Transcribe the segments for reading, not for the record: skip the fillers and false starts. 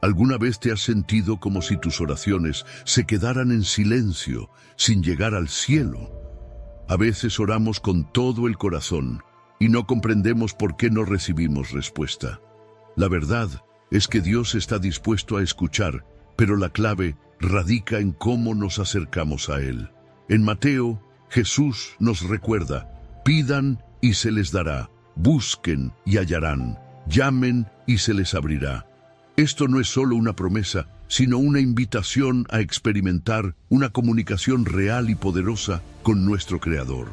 ¿Alguna vez te has sentido como si tus oraciones se quedaran en silencio, sin llegar al cielo? A veces oramos con todo el corazón y no comprendemos por qué no recibimos respuesta. La verdad es que Dios está dispuesto a escuchar, pero la clave radica en cómo nos acercamos a Él. En Mateo, Jesús nos recuerda: pidan y se les dará, busquen y hallarán, llamen y se les abrirá. Esto no es solo una promesa, sino una invitación a experimentar una comunicación real y poderosa con nuestro Creador.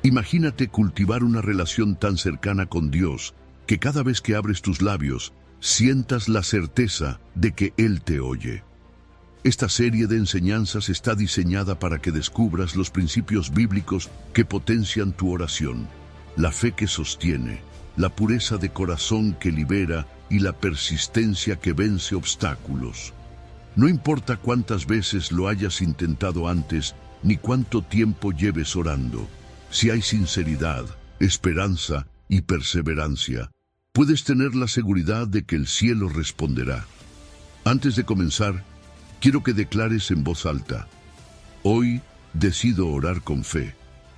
Imagínate cultivar una relación tan cercana con Dios que cada vez que abres tus labios, sientas la certeza de que Él te oye. Esta serie de enseñanzas está diseñada para que descubras los principios bíblicos que potencian tu oración, la fe que sostiene, la pureza de corazón que libera y la persistencia que vence obstáculos. No importa cuántas veces lo hayas intentado antes, ni cuánto tiempo lleves orando, si hay sinceridad, esperanza y perseverancia, puedes tener la seguridad de que el cielo responderá. Antes de comenzar, quiero que declares en voz alta: hoy decido orar con fe,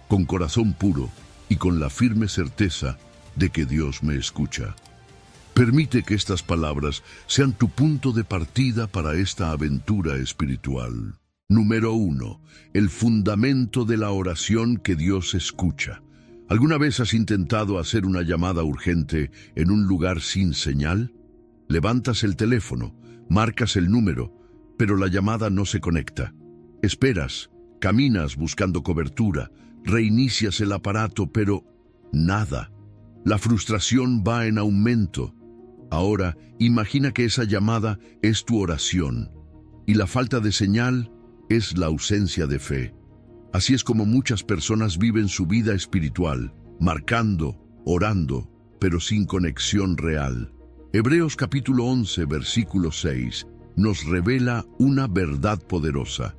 con corazón puro y con la firme certeza de que Dios me escucha. Permite que estas palabras sean tu punto de partida para esta aventura espiritual. Número 1. El fundamento de la oración que Dios escucha. ¿Alguna vez has intentado hacer una llamada urgente en un lugar sin señal? Levantas el teléfono, marcas el número, pero la llamada no se conecta. Esperas, caminas buscando cobertura, reinicias el aparato, pero nada. La frustración va en aumento. Ahora, imagina que esa llamada es tu oración, y la falta de señal es la ausencia de fe. Así es como muchas personas viven su vida espiritual, marcando, orando, pero sin conexión real. Hebreos capítulo 11, versículo 6, nos revela una verdad poderosa.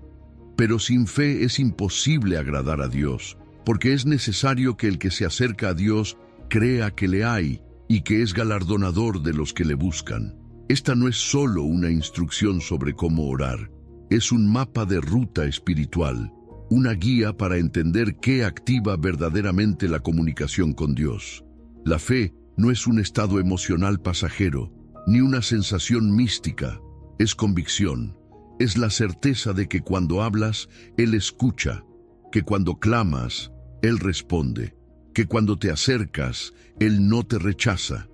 Pero sin fe es imposible agradar a Dios, porque es necesario que el que se acerca a Dios crea que le hay y que es galardonador de los que le buscan. Esta no es solo una instrucción sobre cómo orar, es un mapa de ruta espiritual, una guía para entender qué activa verdaderamente la comunicación con Dios. La fe no es un estado emocional pasajero, ni una sensación mística, es convicción, es la certeza de que cuando hablas, Él escucha, que cuando clamas, Él responde, que cuando te acercas, Él no te rechaza.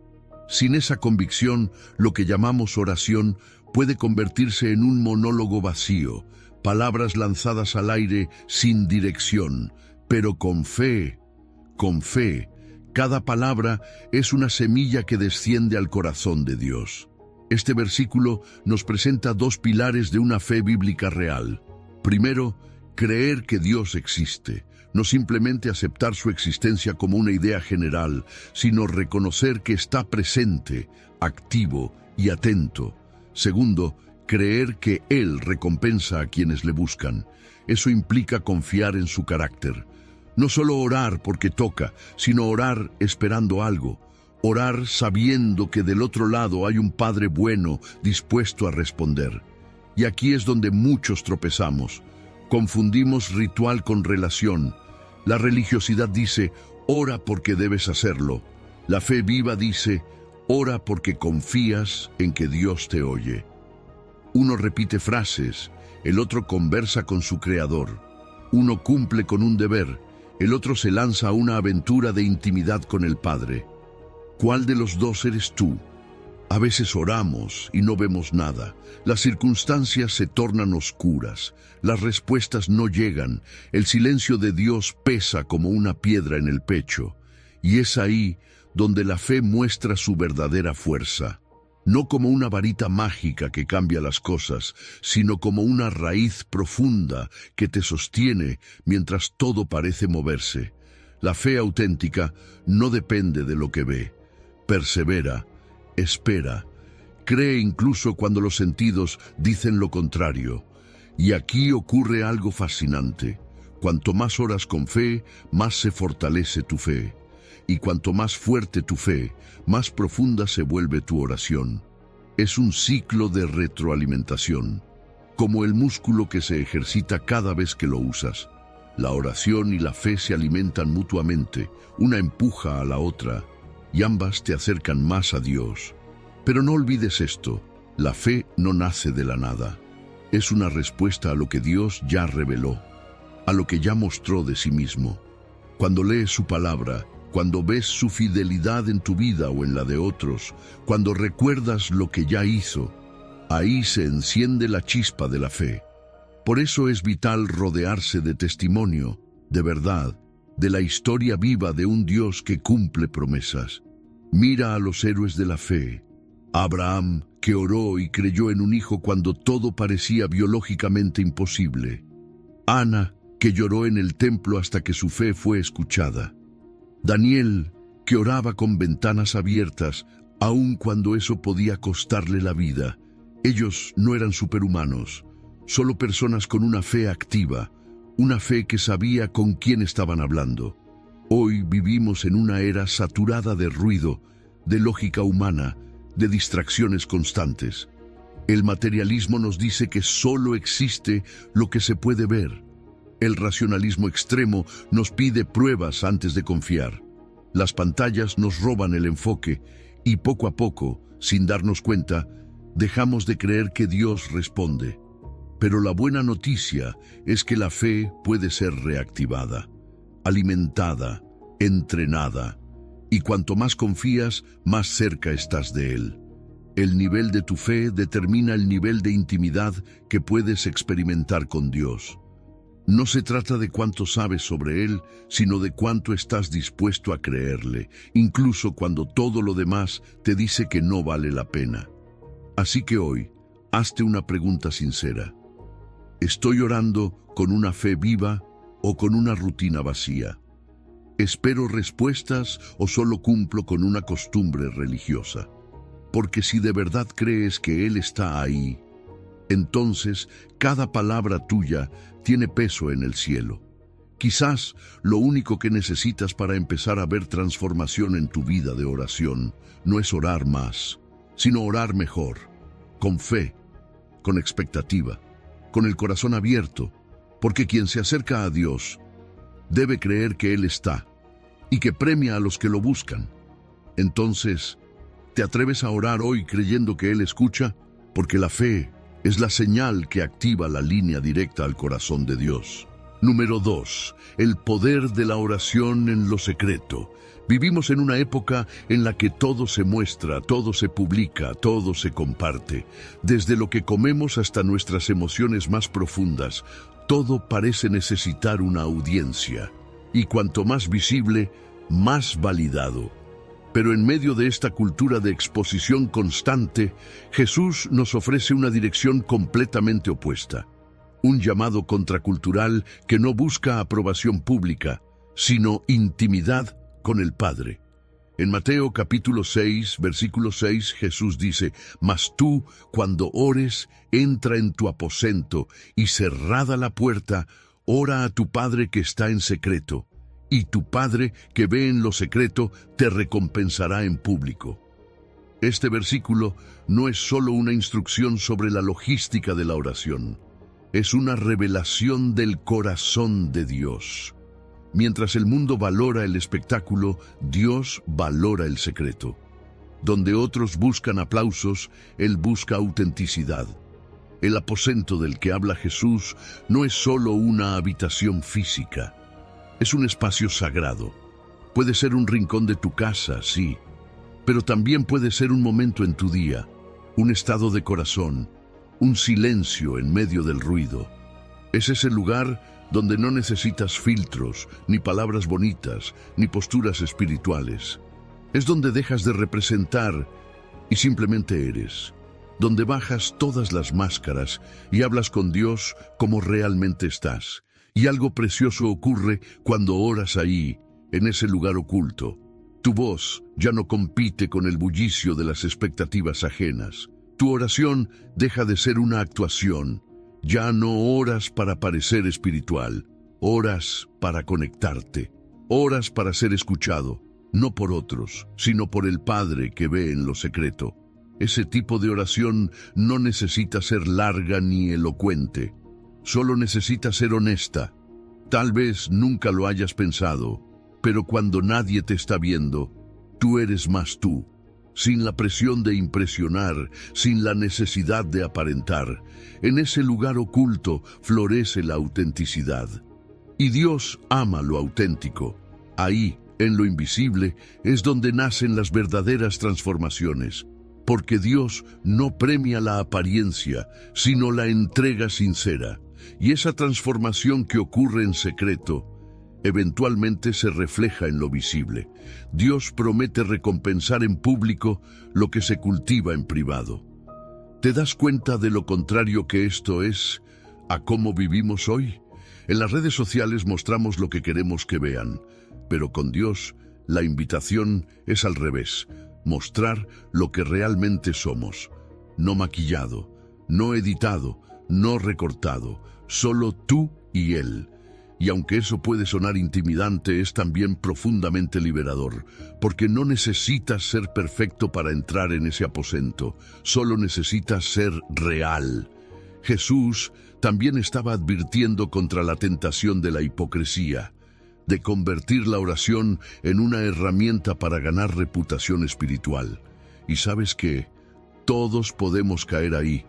Sin esa convicción, lo que llamamos oración puede convertirse en un monólogo vacío, palabras lanzadas al aire sin dirección, pero con fe, cada palabra es una semilla que desciende al corazón de Dios. Este versículo nos presenta dos pilares de una fe bíblica real. Primero, creer que Dios existe. No simplemente aceptar su existencia como una idea general, sino reconocer que está presente, activo y atento. Segundo, creer que Él recompensa a quienes le buscan. Eso implica confiar en su carácter. No solo orar porque toca, sino orar esperando algo. Orar sabiendo que del otro lado hay un Padre bueno dispuesto a responder. Y aquí es donde muchos tropezamos. Confundimos ritual con relación. La religiosidad dice, ora porque debes hacerlo. La fe viva dice, ora porque confías en que Dios te oye. Uno repite frases, el otro conversa con su Creador. Uno cumple con un deber, el otro se lanza a una aventura de intimidad con el Padre. ¿Cuál de los dos eres tú? A veces oramos y no vemos nada. Las circunstancias se tornan oscuras. Las respuestas no llegan. El silencio de Dios pesa como una piedra en el pecho. Y es ahí donde la fe muestra su verdadera fuerza. No como una varita mágica que cambia las cosas, sino como una raíz profunda que te sostiene mientras todo parece moverse. La fe auténtica no depende de lo que ve. Persevera, espera, cree incluso cuando los sentidos dicen lo contrario. Y aquí ocurre algo fascinante. Cuanto más oras con fe, más se fortalece tu fe. Y cuanto más fuerte tu fe, más profunda se vuelve tu oración. Es un ciclo de retroalimentación, como el músculo que se ejercita cada vez que lo usas. La oración y la fe se alimentan mutuamente, una empuja a la otra, y ambas te acercan más a Dios. Pero no olvides esto, la fe no nace de la nada. Es una respuesta a lo que Dios ya reveló, a lo que ya mostró de sí mismo. Cuando lees su palabra, cuando ves su fidelidad en tu vida o en la de otros, cuando recuerdas lo que ya hizo, ahí se enciende la chispa de la fe. Por eso es vital rodearse de testimonio, de verdad, de la historia viva de un Dios que cumple promesas. Mira a los héroes de la fe. Abraham, que oró y creyó en un hijo cuando todo parecía biológicamente imposible. Ana, que lloró en el templo hasta que su fe fue escuchada. Daniel, que oraba con ventanas abiertas, aun cuando eso podía costarle la vida. Ellos no eran superhumanos, solo personas con una fe activa, una fe que sabía con quién estaban hablando. Hoy vivimos en una era saturada de ruido, de lógica humana, de distracciones constantes. El materialismo nos dice que solo existe lo que se puede ver. El racionalismo extremo nos pide pruebas antes de confiar. Las pantallas nos roban el enfoque y poco a poco, sin darnos cuenta, dejamos de creer que Dios responde. Pero la buena noticia es que la fe puede ser reactivada, alimentada, entrenada, y cuanto más confías, más cerca estás de Él. El nivel de tu fe determina el nivel de intimidad que puedes experimentar con Dios. No se trata de cuánto sabes sobre Él, sino de cuánto estás dispuesto a creerle, incluso cuando todo lo demás te dice que no vale la pena. Así que hoy, hazte una pregunta sincera. ¿Estoy orando con una fe viva o con una rutina vacía? ¿Espero respuestas o solo cumplo con una costumbre religiosa? Porque si de verdad crees que Él está ahí, entonces cada palabra tuya tiene peso en el cielo. Quizás lo único que necesitas para empezar a ver transformación en tu vida de oración no es orar más, sino orar mejor, con fe, con expectativa, con el corazón abierto, porque quien se acerca a Dios debe creer que Él está y que premia a los que lo buscan. Entonces, ¿te atreves a orar hoy creyendo que Él escucha? Porque la fe es la señal que activa la línea directa al corazón de Dios. Número 2. El poder de la oración en lo secreto. Vivimos en una época en la que todo se muestra, todo se publica, todo se comparte. Desde lo que comemos hasta nuestras emociones más profundas, todo parece necesitar una audiencia. Y cuanto más visible, más validado. Pero en medio de esta cultura de exposición constante, Jesús nos ofrece una dirección completamente opuesta. Un llamado contracultural que no busca aprobación pública, sino intimidad con el Padre. En Mateo capítulo 6, versículo 6, Jesús dice: «Mas tú, cuando ores, entra en tu aposento, y cerrada la puerta, ora a tu Padre que está en secreto. Y tu Padre, que ve en lo secreto, te recompensará en público». Este versículo no es solo una instrucción sobre la logística de la oración, es una revelación del corazón de Dios. Mientras el mundo valora el espectáculo, Dios valora el secreto. Donde otros buscan aplausos, Él busca autenticidad. El aposento del que habla Jesús no es solo una habitación física. Es un espacio sagrado. Puede ser un rincón de tu casa, sí, pero también puede ser un momento en tu día, un estado de corazón, un silencio en medio del ruido. Es ese lugar donde no necesitas filtros, ni palabras bonitas, ni posturas espirituales. Es donde dejas de representar y simplemente eres. Donde bajas todas las máscaras y hablas con Dios como realmente estás. Y algo precioso ocurre cuando oras ahí, en ese lugar oculto. Tu voz ya no compite con el bullicio de las expectativas ajenas. Tu oración deja de ser una actuación. Ya no oras para parecer espiritual. Oras para conectarte. Oras para ser escuchado, no por otros, sino por el Padre que ve en lo secreto. Ese tipo de oración no necesita ser larga ni elocuente, solo necesita ser honesta. Tal vez nunca lo hayas pensado, pero cuando nadie te está viendo, tú eres más tú, sin la presión de impresionar, sin la necesidad de aparentar. En ese lugar oculto florece la autenticidad. Y Dios ama lo auténtico. Ahí, en lo invisible, es donde nacen las verdaderas transformaciones. Porque Dios no premia la apariencia, sino la entrega sincera. Y esa transformación que ocurre en secreto, eventualmente se refleja en lo visible. Dios promete recompensar en público lo que se cultiva en privado. ¿Te das cuenta de lo contrario que esto es a cómo vivimos hoy? En las redes sociales mostramos lo que queremos que vean, pero con Dios la invitación es al revés, mostrar lo que realmente somos, no maquillado, no editado, no recortado, solo tú y Él. Y aunque eso puede sonar intimidante, es también profundamente liberador, porque no necesitas ser perfecto para entrar en ese aposento, solo necesitas ser real. Jesús también estaba advirtiendo contra la tentación de la hipocresía, de convertir la oración en una herramienta para ganar reputación espiritual. Y ¿sabes qué? Todos podemos caer ahí.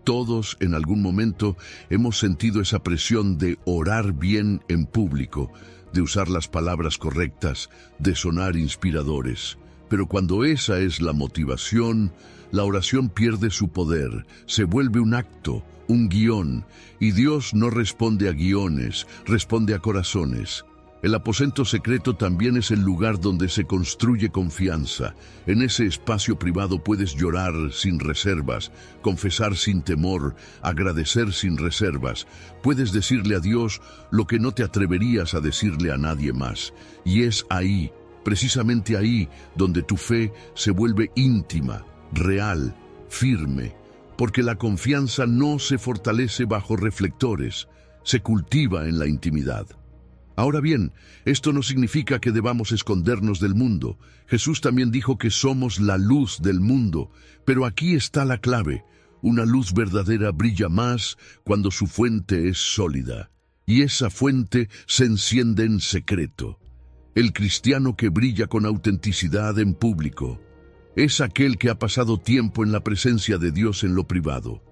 Todos en algún momento hemos sentido esa presión de orar bien en público, de usar las palabras correctas, de sonar inspiradores. Pero cuando esa es la motivación, la oración pierde su poder, se vuelve un acto, un guión, y Dios no responde a guiones, responde a corazones. El aposento secreto también es el lugar donde se construye confianza. En ese espacio privado puedes llorar sin reservas, confesar sin temor, agradecer sin reservas. Puedes decirle a Dios lo que no te atreverías a decirle a nadie más. Y es ahí, precisamente ahí, donde tu fe se vuelve íntima, real, firme. Porque la confianza no se fortalece bajo reflectores, se cultiva en la intimidad. Ahora bien, esto no significa que debamos escondernos del mundo. Jesús también dijo que somos la luz del mundo, pero aquí está la clave. Una luz verdadera brilla más cuando su fuente es sólida, y esa fuente se enciende en secreto. El cristiano que brilla con autenticidad en público es aquel que ha pasado tiempo en la presencia de Dios en lo privado.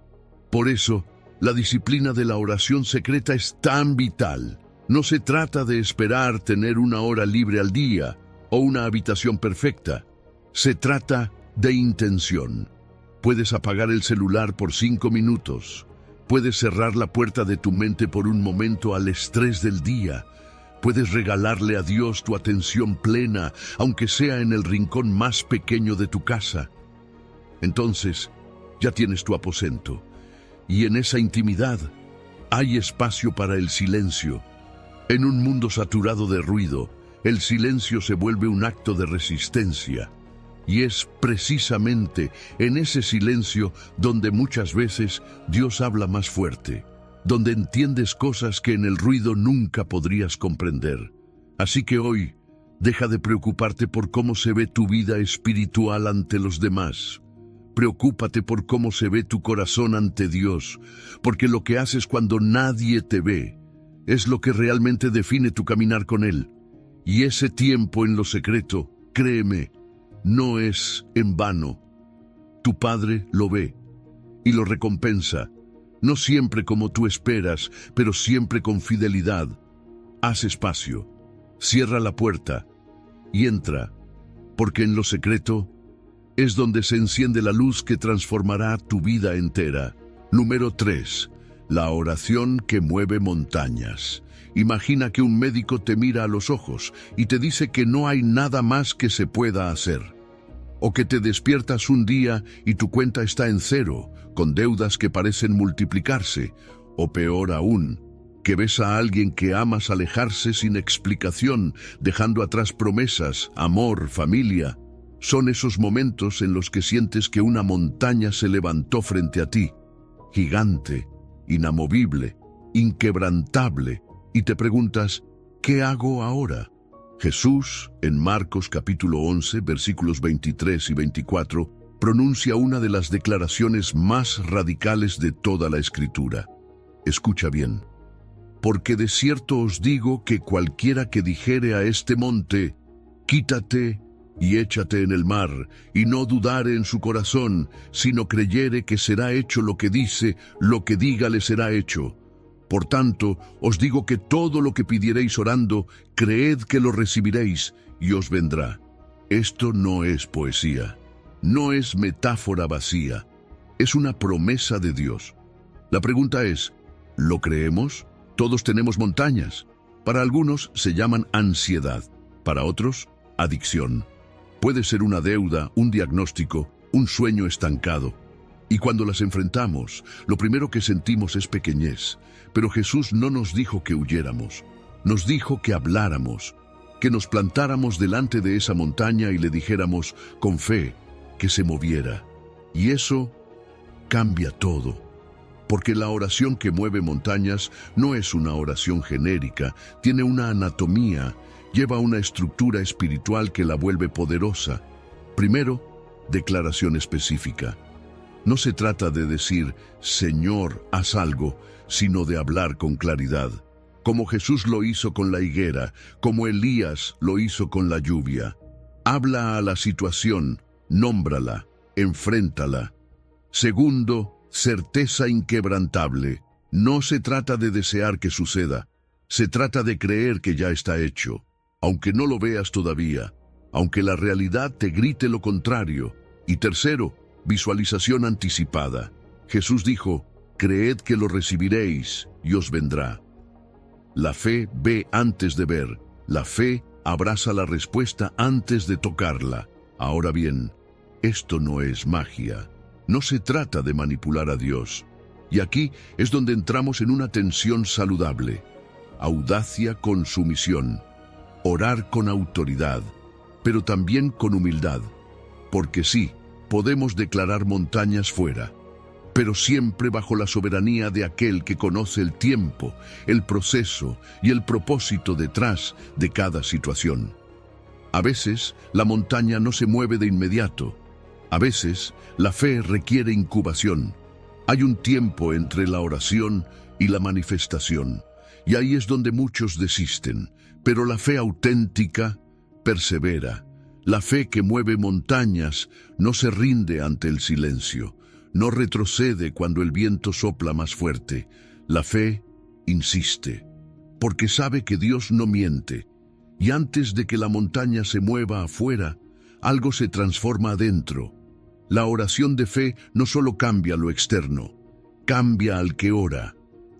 Por eso, la disciplina de la oración secreta es tan vital. No se trata de esperar tener una hora libre al día o una habitación perfecta. Se trata de intención. Puedes apagar el celular por 5 minutos. Puedes cerrar la puerta de tu mente por un momento al estrés del día. Puedes regalarle a Dios tu atención plena, aunque sea en el rincón más pequeño de tu casa. Entonces, ya tienes tu aposento. Y en esa intimidad hay espacio para el silencio. En un mundo saturado de ruido, el silencio se vuelve un acto de resistencia. Y es precisamente en ese silencio donde muchas veces Dios habla más fuerte, donde entiendes cosas que en el ruido nunca podrías comprender. Así que hoy, deja de preocuparte por cómo se ve tu vida espiritual ante los demás. Preocúpate por cómo se ve tu corazón ante Dios, porque lo que haces cuando nadie te ve es lo que realmente define tu caminar con Él. Y ese tiempo en lo secreto, créeme, no es en vano. Tu Padre lo ve y lo recompensa, no siempre como tú esperas, pero siempre con fidelidad. Haz espacio, cierra la puerta y entra, porque en lo secreto es donde se enciende la luz que transformará tu vida entera. Número 3. La oración que mueve montañas. Imagina que un médico te mira a los ojos y te dice que no hay nada más que se pueda hacer. O que te despiertas un día y tu cuenta está en cero, con deudas que parecen multiplicarse. O peor aún, que ves a alguien que amas alejarse sin explicación, dejando atrás promesas, amor, familia. Son esos momentos en los que sientes que una montaña se levantó frente a ti, gigante, inamovible, inquebrantable, y te preguntas, ¿qué hago ahora? Jesús, en Marcos capítulo 11, versículos 23 y 24, pronuncia una de las declaraciones más radicales de toda la Escritura. Escucha bien. Porque de cierto os digo que cualquiera que dijere a este monte, quítate y échate en el mar, y no dudare en su corazón, sino creyere que será hecho lo que dice, lo que diga le será hecho. Por tanto, os digo que todo lo que pidiereis orando, creed que lo recibiréis, y os vendrá. Esto no es poesía, no es metáfora vacía, es una promesa de Dios. La pregunta es, ¿lo creemos? Todos tenemos montañas. Para algunos se llaman ansiedad, para otros, adicción. Puede ser una deuda, un diagnóstico, un sueño estancado. Y cuando las enfrentamos, lo primero que sentimos es pequeñez. Pero Jesús no nos dijo que huyéramos, nos dijo que habláramos, que nos plantáramos delante de esa montaña y le dijéramos con fe que se moviera. Y eso cambia todo. Porque la oración que mueve montañas no es una oración genérica, tiene una anatomía, lleva una estructura espiritual que la vuelve poderosa. Primero, declaración específica. No se trata de decir, Señor, haz algo, sino de hablar con claridad, como Jesús lo hizo con la higuera, como Elías lo hizo con la lluvia. Habla a la situación, nómbrala, enfréntala. Segundo, certeza inquebrantable. No se trata de desear que suceda, se trata de creer que ya está hecho, aunque no lo veas todavía, aunque la realidad te grite lo contrario. Y tercero, visualización anticipada. Jesús dijo, creed que lo recibiréis y os vendrá. La fe ve antes de ver, la fe abraza la respuesta antes de tocarla. Ahora bien, esto no es magia. No se trata de manipular a Dios. Y aquí es donde entramos en una tensión saludable. Audacia con sumisión. Orar con autoridad, pero también con humildad. Porque sí, podemos declarar montañas fuera, pero siempre bajo la soberanía de aquel que conoce el tiempo, el proceso y el propósito detrás de cada situación. A veces, la montaña no se mueve de inmediato. A veces, la fe requiere incubación. Hay un tiempo entre la oración y la manifestación, y ahí es donde muchos desisten. Pero la fe auténtica persevera. La fe que mueve montañas no se rinde ante el silencio, no retrocede cuando el viento sopla más fuerte. La fe insiste, porque sabe que Dios no miente, y antes de que la montaña se mueva afuera, algo se transforma adentro. La oración de fe no solo cambia lo externo, cambia al que ora,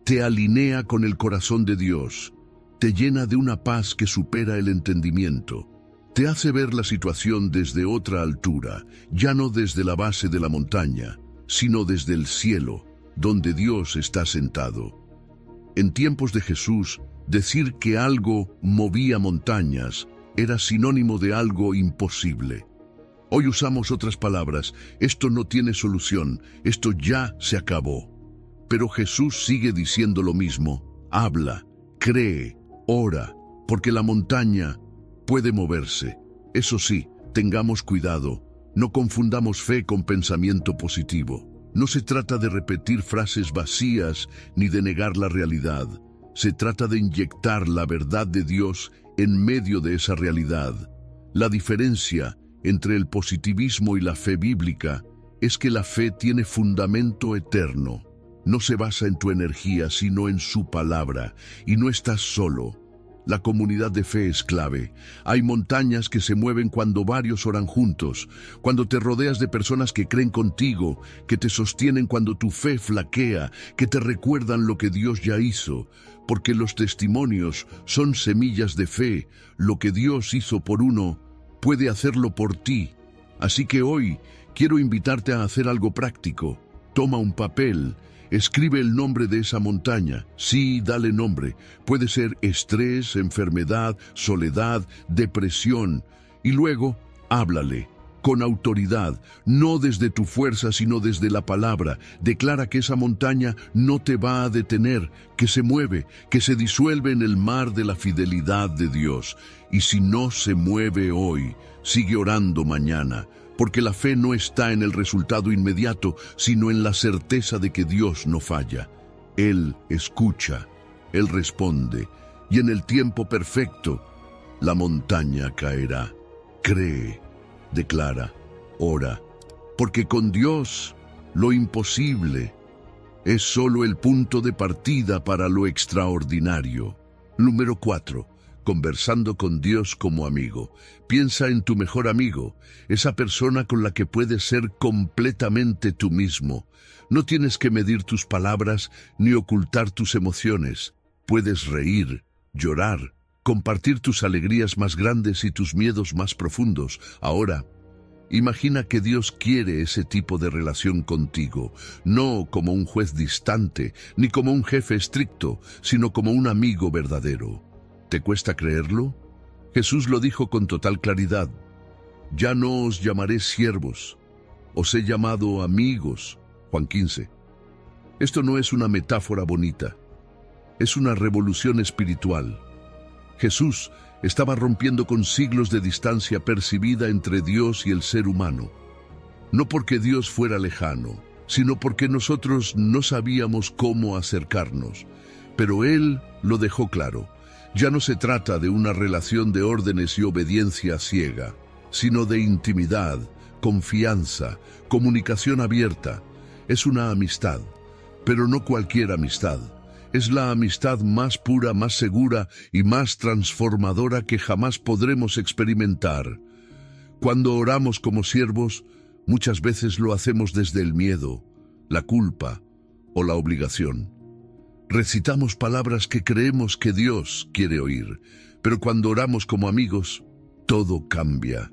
te alinea con el corazón de Dios, te llena de una paz que supera el entendimiento. Te hace ver la situación desde otra altura, ya no desde la base de la montaña, sino desde el cielo, donde Dios está sentado. En tiempos de Jesús, decir que algo movía montañas era sinónimo de algo imposible. Hoy usamos otras palabras, esto no tiene solución, esto ya se acabó. Pero Jesús sigue diciendo lo mismo, habla, cree, ora, porque la montaña puede moverse. Eso sí, tengamos cuidado, no confundamos fe con pensamiento positivo. No se trata de repetir frases vacías ni de negar la realidad. Se trata de inyectar la verdad de Dios en medio de esa realidad. La diferencia entre el positivismo y la fe bíblica es que la fe tiene fundamento eterno. No se basa en tu energía, sino en su palabra, y no estás solo. La comunidad de fe es clave. Hay montañas que se mueven cuando varios oran juntos, cuando te rodeas de personas que creen contigo, que te sostienen cuando tu fe flaquea, que te recuerdan lo que Dios ya hizo, porque los testimonios son semillas de fe. Lo que Dios hizo por uno, puede hacerlo por ti. Así que hoy quiero invitarte a hacer algo práctico. Toma un papel. Escribe el nombre de esa montaña. Sí, dale nombre. Puede ser estrés, enfermedad, soledad, depresión. Y luego, háblale, con autoridad, no desde tu fuerza, sino desde la palabra. Declara que esa montaña no te va a detener, que se mueve, que se disuelve en el mar de la fidelidad de Dios. Y si no se mueve hoy, sigue orando mañana, porque la fe no está en el resultado inmediato, sino en la certeza de que Dios no falla. Él escucha, Él responde, y en el tiempo perfecto, la montaña caerá. Cree, declara, ora, porque con Dios lo imposible es solo el punto de partida para lo extraordinario. Número 4. Conversando con Dios como amigo. Piensa en tu mejor amigo, esa persona con la que puedes ser completamente tú mismo. No tienes que medir tus palabras ni ocultar tus emociones. Puedes reír, llorar, compartir tus alegrías más grandes y tus miedos más profundos. Ahora, imagina que Dios quiere ese tipo de relación contigo, no como un juez distante, ni como un jefe estricto, sino como un amigo verdadero. ¿Te cuesta creerlo? Jesús lo dijo con total claridad. Ya no os llamaré siervos, os he llamado amigos. Juan 15. Esto no es una metáfora bonita, es una revolución espiritual. Jesús estaba rompiendo con siglos de distancia percibida entre Dios y el ser humano. No porque Dios fuera lejano, sino porque nosotros no sabíamos cómo acercarnos. Pero Él lo dejó claro. Ya no se trata de una relación de órdenes y obediencia ciega, sino de intimidad, confianza, comunicación abierta. Es una amistad, pero no cualquier amistad. Es la amistad más pura, más segura y más transformadora que jamás podremos experimentar. Cuando oramos como siervos, muchas veces lo hacemos desde el miedo, la culpa o la obligación. Recitamos palabras que creemos que Dios quiere oír, pero cuando oramos como amigos, todo cambia.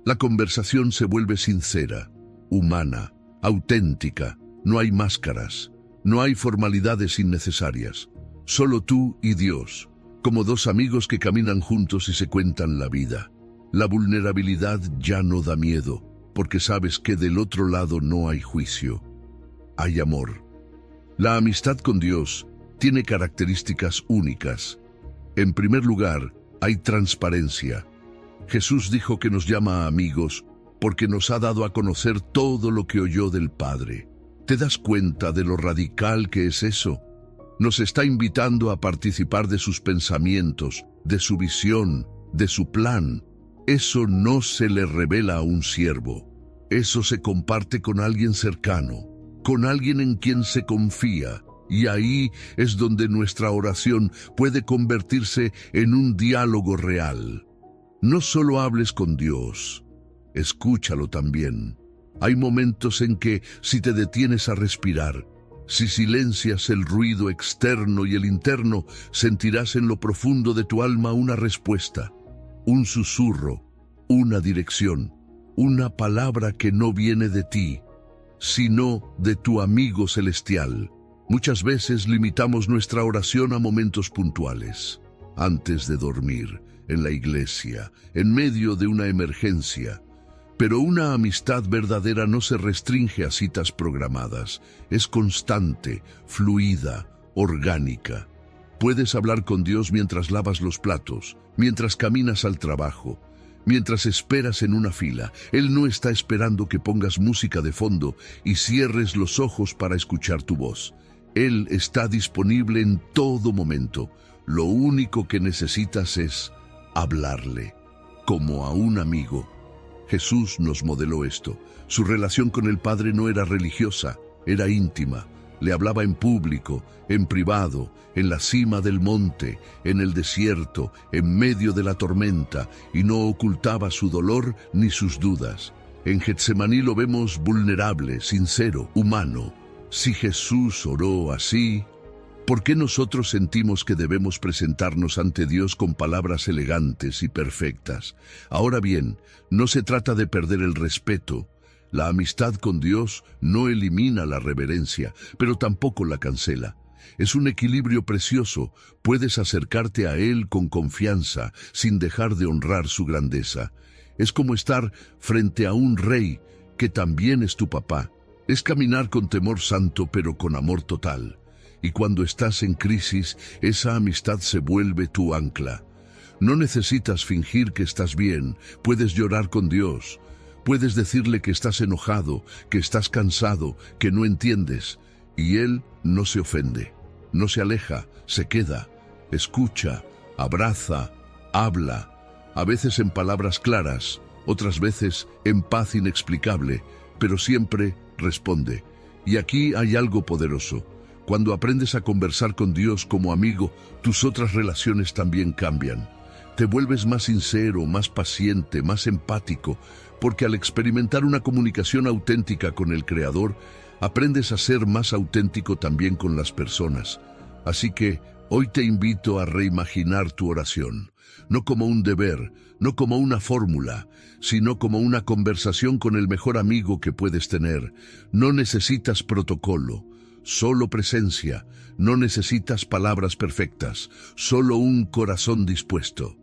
La conversación se vuelve sincera, humana, auténtica. No hay máscaras, no hay formalidades innecesarias. Solo tú y Dios, como dos amigos que caminan juntos y se cuentan la vida. La vulnerabilidad ya no da miedo, porque sabes que del otro lado no hay juicio. Hay amor. La amistad con Dios tiene características únicas. En primer lugar, hay transparencia. Jesús dijo que nos llama amigos porque nos ha dado a conocer todo lo que oyó del Padre. ¿Te das cuenta de lo radical que es eso? Nos está invitando a participar de sus pensamientos, de su visión, de su plan. Eso no se le revela a un siervo. Eso se comparte con alguien cercano, con alguien en quien se confía. Y ahí es donde nuestra oración puede convertirse en un diálogo real. No solo hables con Dios, escúchalo también. Hay momentos en que, si te detienes a respirar, si silencias el ruido externo y el interno, sentirás en lo profundo de tu alma una respuesta, un susurro, una dirección, una palabra que no viene de ti, sino de tu amigo celestial. Muchas veces limitamos nuestra oración a momentos puntuales, antes de dormir, en la iglesia, en medio de una emergencia. Pero una amistad verdadera no se restringe a citas programadas, es constante, fluida, orgánica. Puedes hablar con Dios mientras lavas los platos, mientras caminas al trabajo, mientras esperas en una fila. Él no está esperando que pongas música de fondo y cierres los ojos para escuchar tu voz. Él está disponible en todo momento. Lo único que necesitas es hablarle, como a un amigo. Jesús nos modeló esto. Su relación con el Padre no era religiosa, era íntima. Le hablaba en público, en privado, en la cima del monte, en el desierto, en medio de la tormenta, y no ocultaba su dolor ni sus dudas. En Getsemaní lo vemos vulnerable, sincero, humano. Si Jesús oró así, ¿por qué nosotros sentimos que debemos presentarnos ante Dios con palabras elegantes y perfectas? Ahora bien, no se trata de perder el respeto. La amistad con Dios no elimina la reverencia, pero tampoco la cancela. Es un equilibrio precioso. Puedes acercarte a Él con confianza, sin dejar de honrar su grandeza. Es como estar frente a un rey que también es tu papá. Es caminar con temor santo, pero con amor total. Y cuando estás en crisis, esa amistad se vuelve tu ancla. No necesitas fingir que estás bien, puedes llorar con Dios, Puedes decirle que estás enojado, que estás cansado, que no entiendes, y Él no se ofende, no se aleja, se queda, escucha, abraza, habla, a veces en palabras claras, otras veces en paz inexplicable, pero siempre responde. Y aquí hay algo poderoso. Cuando aprendes a conversar con Dios como amigo, tus otras relaciones también cambian. Te vuelves más sincero, más paciente, más empático, porque al experimentar una comunicación auténtica con el Creador, aprendes a ser más auténtico también con las personas. Así que hoy te invito a reimaginar tu oración, no como un deber, no como una fórmula, sino como una conversación con el mejor amigo que puedes tener. No necesitas protocolo, solo presencia, no necesitas palabras perfectas, solo un corazón dispuesto.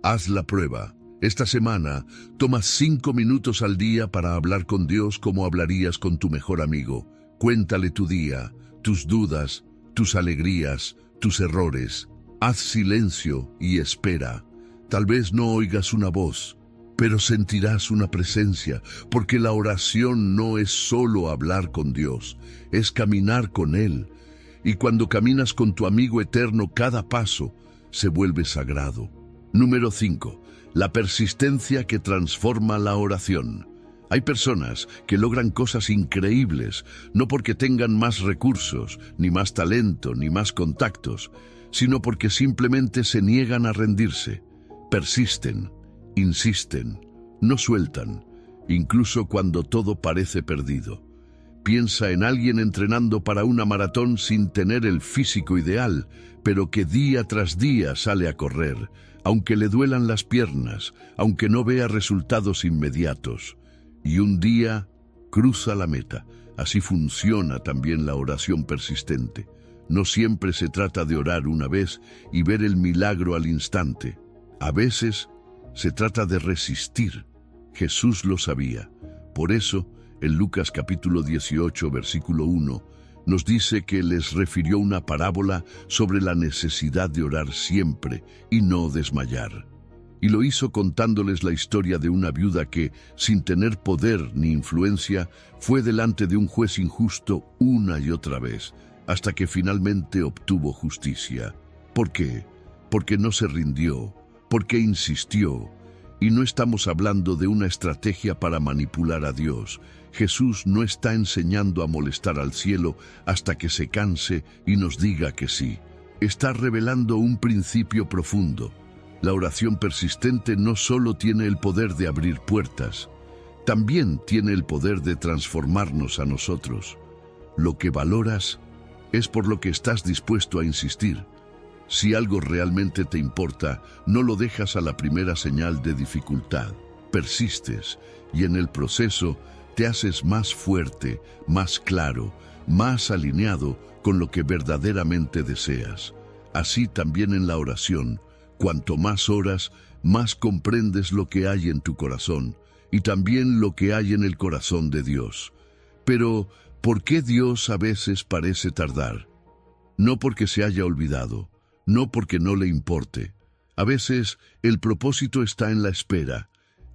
Haz la prueba. Esta semana, toma 5 minutos al día para hablar con Dios como hablarías con tu mejor amigo. Cuéntale tu día, tus dudas, tus alegrías, tus errores. Haz silencio y espera. Tal vez no oigas una voz, pero sentirás una presencia, porque la oración no es solo hablar con Dios, es caminar con Él. Y cuando caminas con tu amigo eterno, cada paso se vuelve sagrado. Número 5. La persistencia que transforma la oración. Hay personas que logran cosas increíbles, no porque tengan más recursos, ni más talento, ni más contactos, sino porque simplemente se niegan a rendirse. Persisten, insisten, no sueltan, incluso cuando todo parece perdido. Piensa en alguien entrenando para una maratón sin tener el físico ideal, pero que día tras día sale a correr, aunque le duelan las piernas, aunque no vea resultados inmediatos. Y un día cruza la meta. Así funciona también la oración persistente. No siempre se trata de orar una vez y ver el milagro al instante. A veces se trata de resistir. Jesús lo sabía. Por eso, en Lucas capítulo 18, versículo 1, nos dice que les refirió una parábola sobre la necesidad de orar siempre y no desmayar. Y lo hizo contándoles la historia de una viuda que, sin tener poder ni influencia, fue delante de un juez injusto una y otra vez, hasta que finalmente obtuvo justicia. ¿Por qué? Porque no se rindió, porque insistió. Y no estamos hablando de una estrategia para manipular a Dios. Jesús no está enseñando a molestar al cielo hasta que se canse y nos diga que sí. Está revelando un principio profundo. La oración persistente no solo tiene el poder de abrir puertas, también tiene el poder de transformarnos a nosotros. Lo que valoras es por lo que estás dispuesto a insistir. Si algo realmente te importa, no lo dejas a la primera señal de dificultad. Persistes y en el proceso te haces más fuerte, más claro, más alineado con lo que verdaderamente deseas. Así también en la oración, cuanto más oras, más comprendes lo que hay en tu corazón y también lo que hay en el corazón de Dios. Pero, ¿por qué Dios a veces parece tardar? No porque se haya olvidado, no porque no le importe. A veces el propósito está en la espera.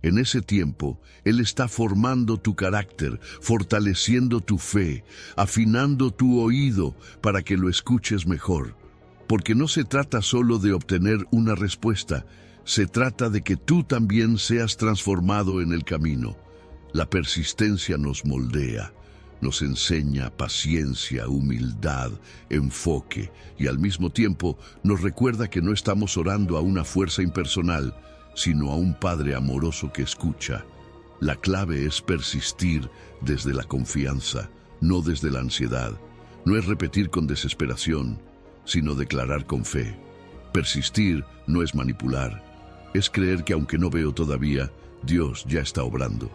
En ese tiempo, Él está formando tu carácter, fortaleciendo tu fe, afinando tu oído para que lo escuches mejor. Porque no se trata solo de obtener una respuesta, se trata de que tú también seas transformado en el camino. La persistencia nos moldea, nos enseña paciencia, humildad, enfoque y al mismo tiempo nos recuerda que no estamos orando a una fuerza impersonal, sino a un Padre amoroso que escucha. La clave es persistir desde la confianza, no desde la ansiedad. No es repetir con desesperación, sino declarar con fe. Persistir no es manipular, es creer que aunque no veo todavía, Dios ya está obrando.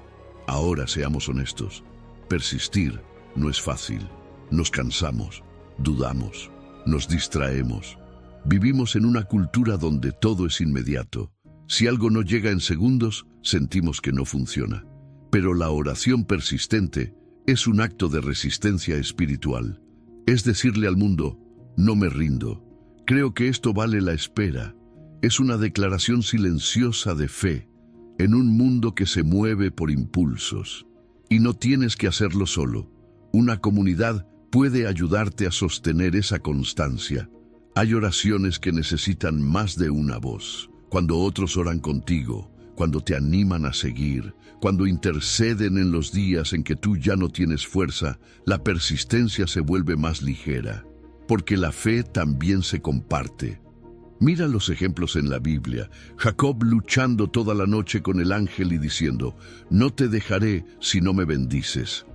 Ahora seamos honestos. Persistir no es fácil. Nos cansamos, dudamos, nos distraemos. Vivimos en una cultura donde todo es inmediato. Si algo no llega en segundos, sentimos que no funciona. Pero la oración persistente es un acto de resistencia espiritual. Es decirle al mundo, no me rindo. Creo que esto vale la espera. Es una declaración silenciosa de fe. en un mundo que se mueve por impulsos. Y no tienes que hacerlo solo. Una comunidad puede ayudarte a sostener esa constancia. Hay oraciones que necesitan más de una voz. Cuando otros oran contigo, cuando te animan a seguir, cuando interceden en los días en que tú ya no tienes fuerza, la persistencia se vuelve más ligera, porque la fe también se comparte. Mira los ejemplos en la Biblia. Jacob luchando toda la noche con el ángel y diciendo, no te dejaré si no me bendices.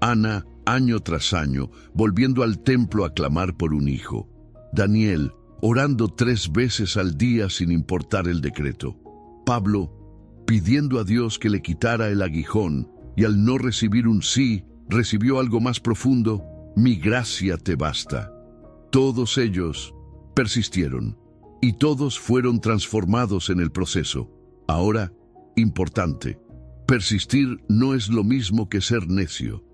Ana, año tras año, volviendo al templo a clamar por un hijo. Daniel, orando 3 veces al día sin importar el decreto. Pablo, pidiendo a Dios que le quitara el aguijón, y al no recibir un sí, recibió algo más profundo, mi gracia te basta. Todos ellos persistieron, y todos fueron transformados en el proceso. Ahora, importante, persistir no es lo mismo que ser necio.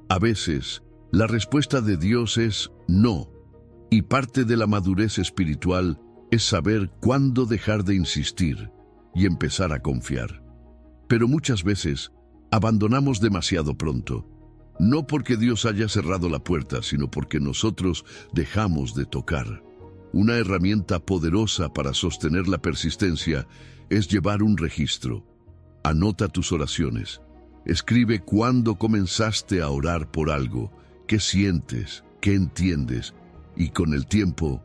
A veces, la respuesta de Dios es no, y parte de la madurez espiritual es saber cuándo dejar de insistir y empezar a confiar. Pero muchas veces abandonamos demasiado pronto, no porque Dios haya cerrado la puerta, sino porque nosotros dejamos de tocar. Una herramienta poderosa para sostener la persistencia es llevar un registro. Anota tus oraciones. Escribe cuándo comenzaste a orar por algo, qué sientes, qué entiendes, y con el tiempo,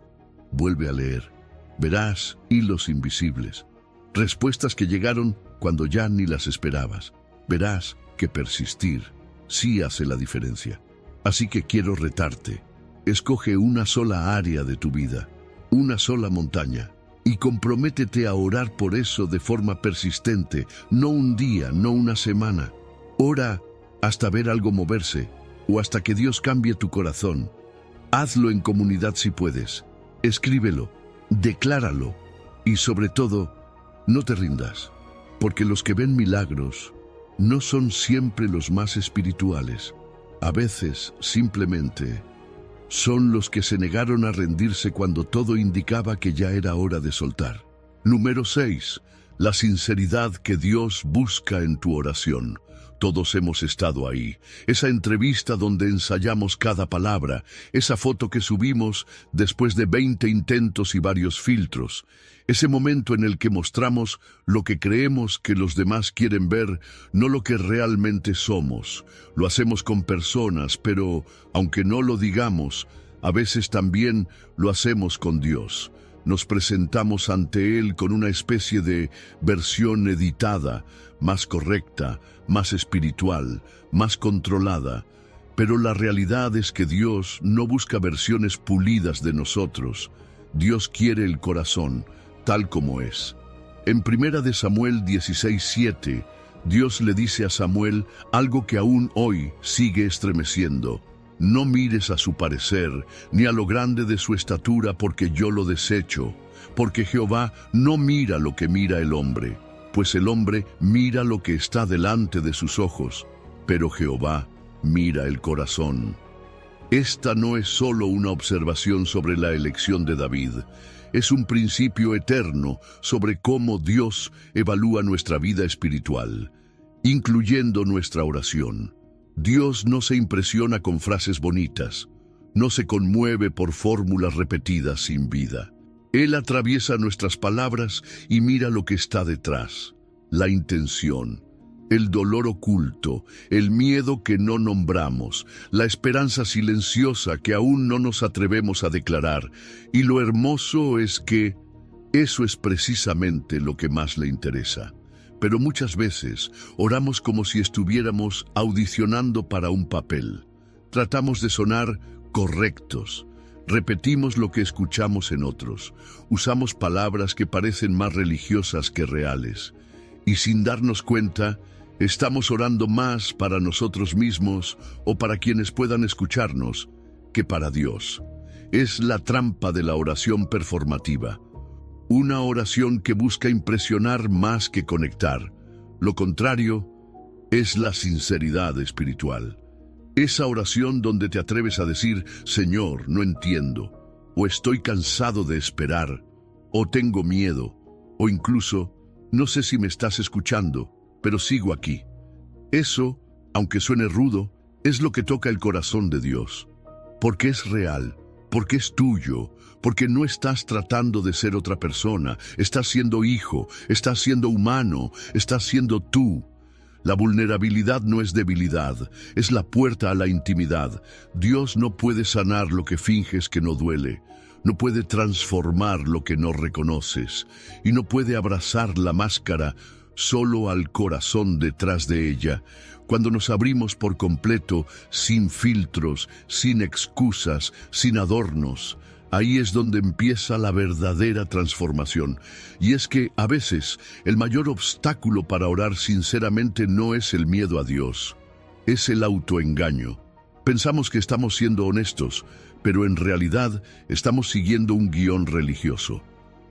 vuelve a leer. Verás hilos invisibles, respuestas que llegaron cuando ya ni las esperabas. Verás que persistir sí hace la diferencia. Así que quiero retarte. Escoge una sola área de tu vida, una sola montaña, y comprométete a orar por eso de forma persistente, no un día, no una semana. Ora hasta ver algo moverse, o hasta que Dios cambie tu corazón. Hazlo en comunidad si puedes. Escríbelo, decláralo, y sobre todo, no te rindas, porque los que ven milagros no son siempre los más espirituales. A veces, simplemente, son los que se negaron a rendirse cuando todo indicaba que ya era hora de soltar. Número 6. La sinceridad que Dios busca en tu oración. Todos hemos estado ahí. Esa entrevista donde ensayamos cada palabra, esa foto que subimos después de 20 intentos y varios filtros, ese momento en el que mostramos lo que creemos que los demás quieren ver, no lo que realmente somos. Lo hacemos con personas, pero, aunque no lo digamos, a veces también lo hacemos con Dios. Nos presentamos ante Él con una especie de versión editada, más correcta, más espiritual, más controlada. Pero la realidad es que Dios no busca versiones pulidas de nosotros. Dios quiere el corazón, tal como es. En 1 Samuel 16:7, Dios le dice a Samuel algo que aún hoy sigue estremeciendo. No mires a su parecer, ni a lo grande de su estatura, porque yo lo desecho. Porque Jehová no mira lo que mira el hombre, pues el hombre mira lo que está delante de sus ojos, pero Jehová mira el corazón. Esta no es solo una observación sobre la elección de David, es un principio eterno sobre cómo Dios evalúa nuestra vida espiritual, incluyendo nuestra oración. Dios no se impresiona con frases bonitas, no se conmueve por fórmulas repetidas sin vida. Él atraviesa nuestras palabras y mira lo que está detrás, la intención, el dolor oculto, el miedo que no nombramos, la esperanza silenciosa que aún no nos atrevemos a declarar. Y lo hermoso es que eso es precisamente lo que más le interesa. Pero muchas veces oramos como si estuviéramos audicionando para un papel. Tratamos de sonar correctos. Repetimos lo que escuchamos en otros. Usamos palabras que parecen más religiosas que reales. Y sin darnos cuenta, estamos orando más para nosotros mismos o para quienes puedan escucharnos que para Dios. Es la trampa de la oración performativa. Una oración que busca impresionar más que conectar. Lo contrario es la sinceridad espiritual. Esa oración donde te atreves a decir, Señor, no entiendo, o estoy cansado de esperar, o tengo miedo, o incluso No sé si me estás escuchando, pero sigo aquí. Eso, aunque suene rudo, es lo que toca el corazón de Dios. Porque es real, porque es tuyo, porque no estás tratando de ser otra persona, estás siendo hijo, estás siendo humano, estás siendo tú. La vulnerabilidad no es debilidad, es la puerta a la intimidad. Dios no puede sanar lo que finges que no duele, no puede transformar lo que no reconoces, y no puede abrazar la máscara solo al corazón detrás de ella. Cuando nos abrimos por completo, sin filtros, sin excusas, sin adornos, ahí es donde empieza la verdadera transformación. Y es que, a veces, el mayor obstáculo para orar sinceramente no es el miedo a Dios, es el autoengaño. Pensamos que estamos siendo honestos, pero en realidad estamos siguiendo un guión religioso.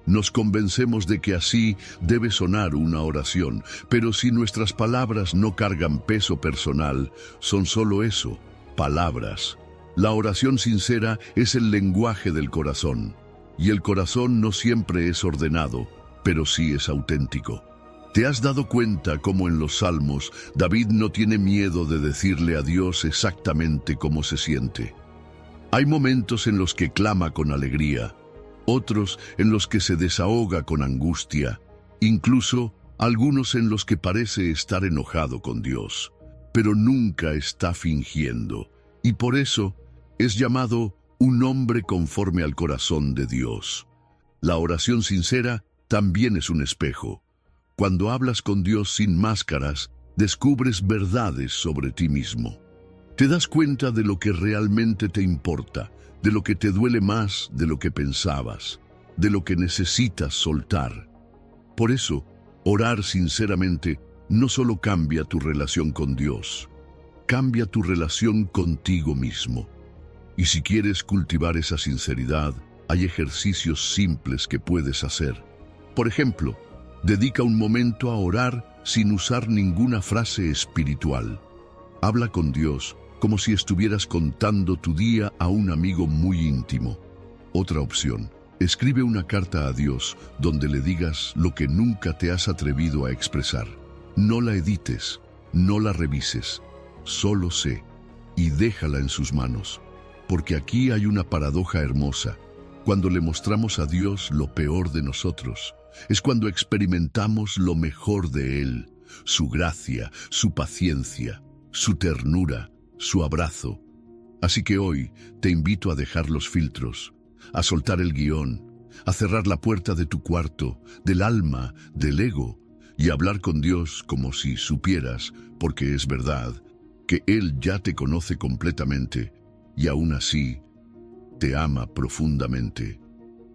Nos convencemos de que así debe sonar una oración, pero si nuestras palabras no cargan peso personal, son solo eso, palabras. La oración sincera es el lenguaje del corazón, y el corazón no siempre es ordenado, pero sí es auténtico. ¿Te has dado cuenta cómo en los Salmos David no tiene miedo de decirle a Dios exactamente cómo se siente? Hay momentos en los que clama con alegría, otros en los que se desahoga con angustia, incluso algunos en los que parece estar enojado con Dios, pero nunca está fingiendo, y por eso es llamado un hombre conforme al corazón de Dios. La oración sincera también es un espejo. Cuando hablas con Dios sin máscaras, descubres verdades sobre ti mismo. Te das cuenta de lo que realmente te importa, de lo que te duele más de lo que pensabas, de lo que necesitas soltar. Por eso, orar sinceramente no solo cambia tu relación con Dios, cambia tu relación contigo mismo. Y si quieres cultivar esa sinceridad, hay ejercicios simples que puedes hacer. Por ejemplo, dedica un momento a orar sin usar ninguna frase espiritual. Habla con Dios como si estuvieras contando tu día a un amigo muy íntimo. Otra opción, escribe una carta a Dios donde le digas lo que nunca te has atrevido a expresar. No la edites, no la revises, solo sé y déjala en sus manos. Porque aquí hay una paradoja hermosa. Cuando le mostramos a Dios lo peor de nosotros, es cuando experimentamos lo mejor de Él, su gracia, su paciencia, su ternura, su abrazo. Así que hoy te invito a dejar los filtros, a soltar el guión, a cerrar la puerta de tu cuarto, del alma, del ego, y hablar con Dios como si supieras, porque es verdad, que Él ya te conoce completamente y aún así te ama profundamente.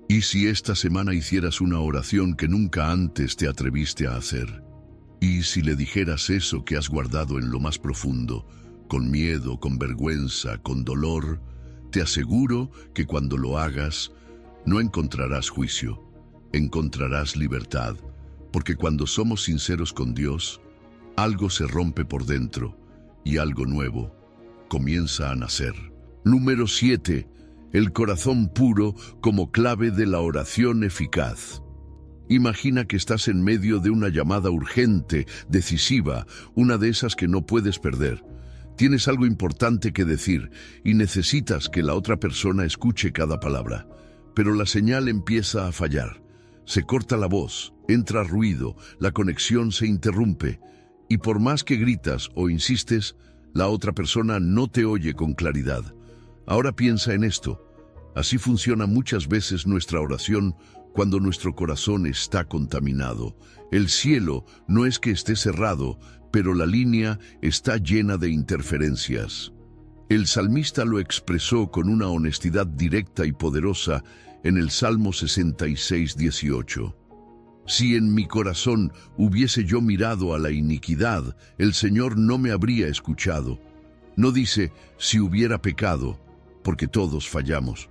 ¿Y si esta semana hicieras una oración que nunca antes te atreviste a hacer? ¿Y si le dijeras eso que has guardado en lo más profundo, con miedo, con vergüenza, con dolor? Te aseguro que cuando lo hagas, no encontrarás juicio, encontrarás libertad, porque cuando somos sinceros con Dios, algo se rompe por dentro y algo nuevo comienza a nacer. Número 7. El corazón puro como clave de la oración eficaz. Imagina que estás en medio de una llamada urgente, decisiva, una de esas que no puedes perder. Tienes algo importante que decir y necesitas que la otra persona escuche cada palabra. Pero la señal empieza a fallar. Se corta la voz, entra ruido, la conexión se interrumpe. Y por más que gritas o insistes, la otra persona no te oye con claridad. Ahora piensa en esto. Así funciona muchas veces nuestra oración cuando nuestro corazón está contaminado. El cielo no es que esté cerrado, pero la línea está llena de interferencias. El salmista lo expresó con una honestidad directa y poderosa en el Salmo 66:18. Si en mi corazón hubiese yo mirado a la iniquidad, el Señor no me habría escuchado. No dice, si hubiera pecado, porque todos fallamos.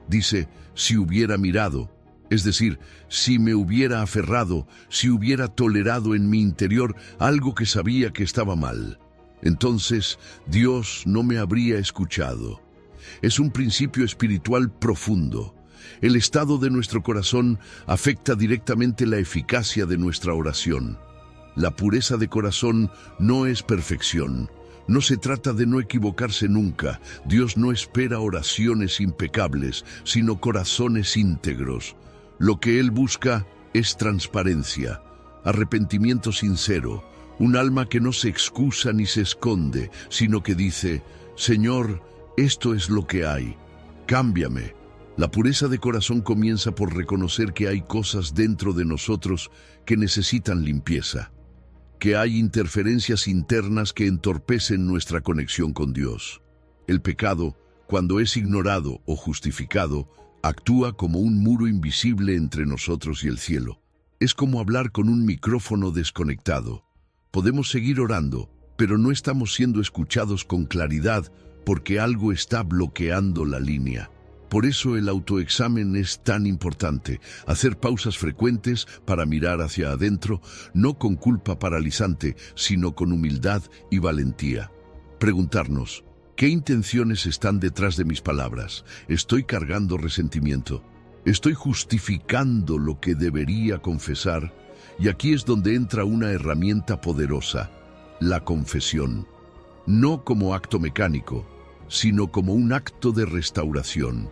Dice, si hubiera mirado, es decir, si me hubiera aferrado, si hubiera tolerado en mi interior algo que sabía que estaba mal. Entonces, Dios no me habría escuchado. Es un principio espiritual profundo. El estado de nuestro corazón afecta directamente la eficacia de nuestra oración. La pureza de corazón no es perfección. No se trata de no equivocarse nunca. Dios no espera oraciones impecables, sino corazones íntegros. Lo que Él busca es transparencia, arrepentimiento sincero, un alma que no se excusa ni se esconde, sino que dice: Señor, esto es lo que hay, cámbiame. La pureza de corazón comienza por reconocer que hay cosas dentro de nosotros que necesitan limpieza, que hay interferencias internas que entorpecen nuestra conexión con Dios. El pecado, cuando es ignorado o justificado, actúa como un muro invisible entre nosotros y el cielo. Es como hablar con un micrófono desconectado. Podemos seguir orando, pero no estamos siendo escuchados con claridad porque algo está bloqueando la línea. Por eso el autoexamen es tan importante. Hacer pausas frecuentes para mirar hacia adentro, no con culpa paralizante, sino con humildad y valentía. Preguntarnos: ¿qué intenciones están detrás de mis palabras? ¿Estoy cargando resentimiento? ¿Estoy justificando lo que debería confesar? Y aquí es donde entra una herramienta poderosa: la confesión. No como acto mecánico, sino como un acto de restauración.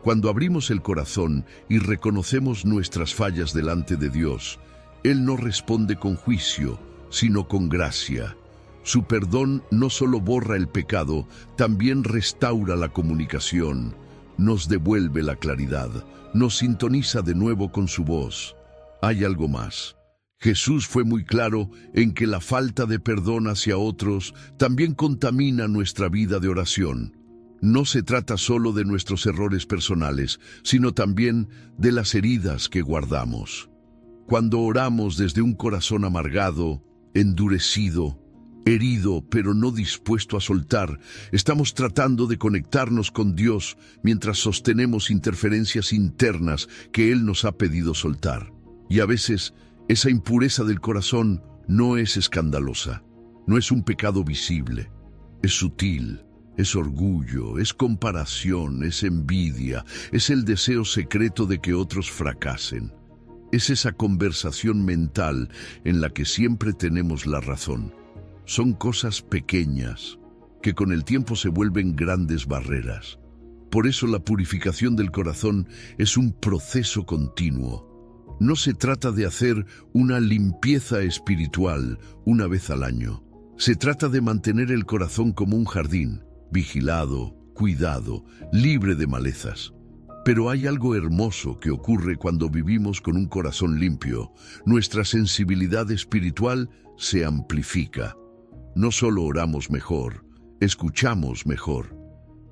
Cuando abrimos el corazón y reconocemos nuestras fallas delante de Dios, Él no responde con juicio, sino con gracia. Su perdón no solo borra el pecado, también restaura la comunicación, nos devuelve la claridad, nos sintoniza de nuevo con su voz. Hay algo más. Jesús fue muy claro en que la falta de perdón hacia otros también contamina nuestra vida de oración. No se trata solo de nuestros errores personales, sino también de las heridas que guardamos. Cuando oramos desde un corazón amargado, endurecido, herido pero no dispuesto a soltar, estamos tratando de conectarnos con Dios mientras sostenemos interferencias internas que Él nos ha pedido soltar. Y a veces, esa impureza del corazón no es escandalosa, no es un pecado visible, es sutil. Es orgullo, es comparación, es envidia, es el deseo secreto de que otros fracasen. Es esa conversación mental en la que siempre tenemos la razón. Son cosas pequeñas que con el tiempo se vuelven grandes barreras. Por eso la purificación del corazón es un proceso continuo. No se trata de hacer una limpieza espiritual una vez al año. Se trata de mantener el corazón como un jardín, vigilado, cuidado, libre de malezas. Pero hay algo hermoso que ocurre cuando vivimos con un corazón limpio. Nuestra sensibilidad espiritual se amplifica. No solo oramos mejor, escuchamos mejor.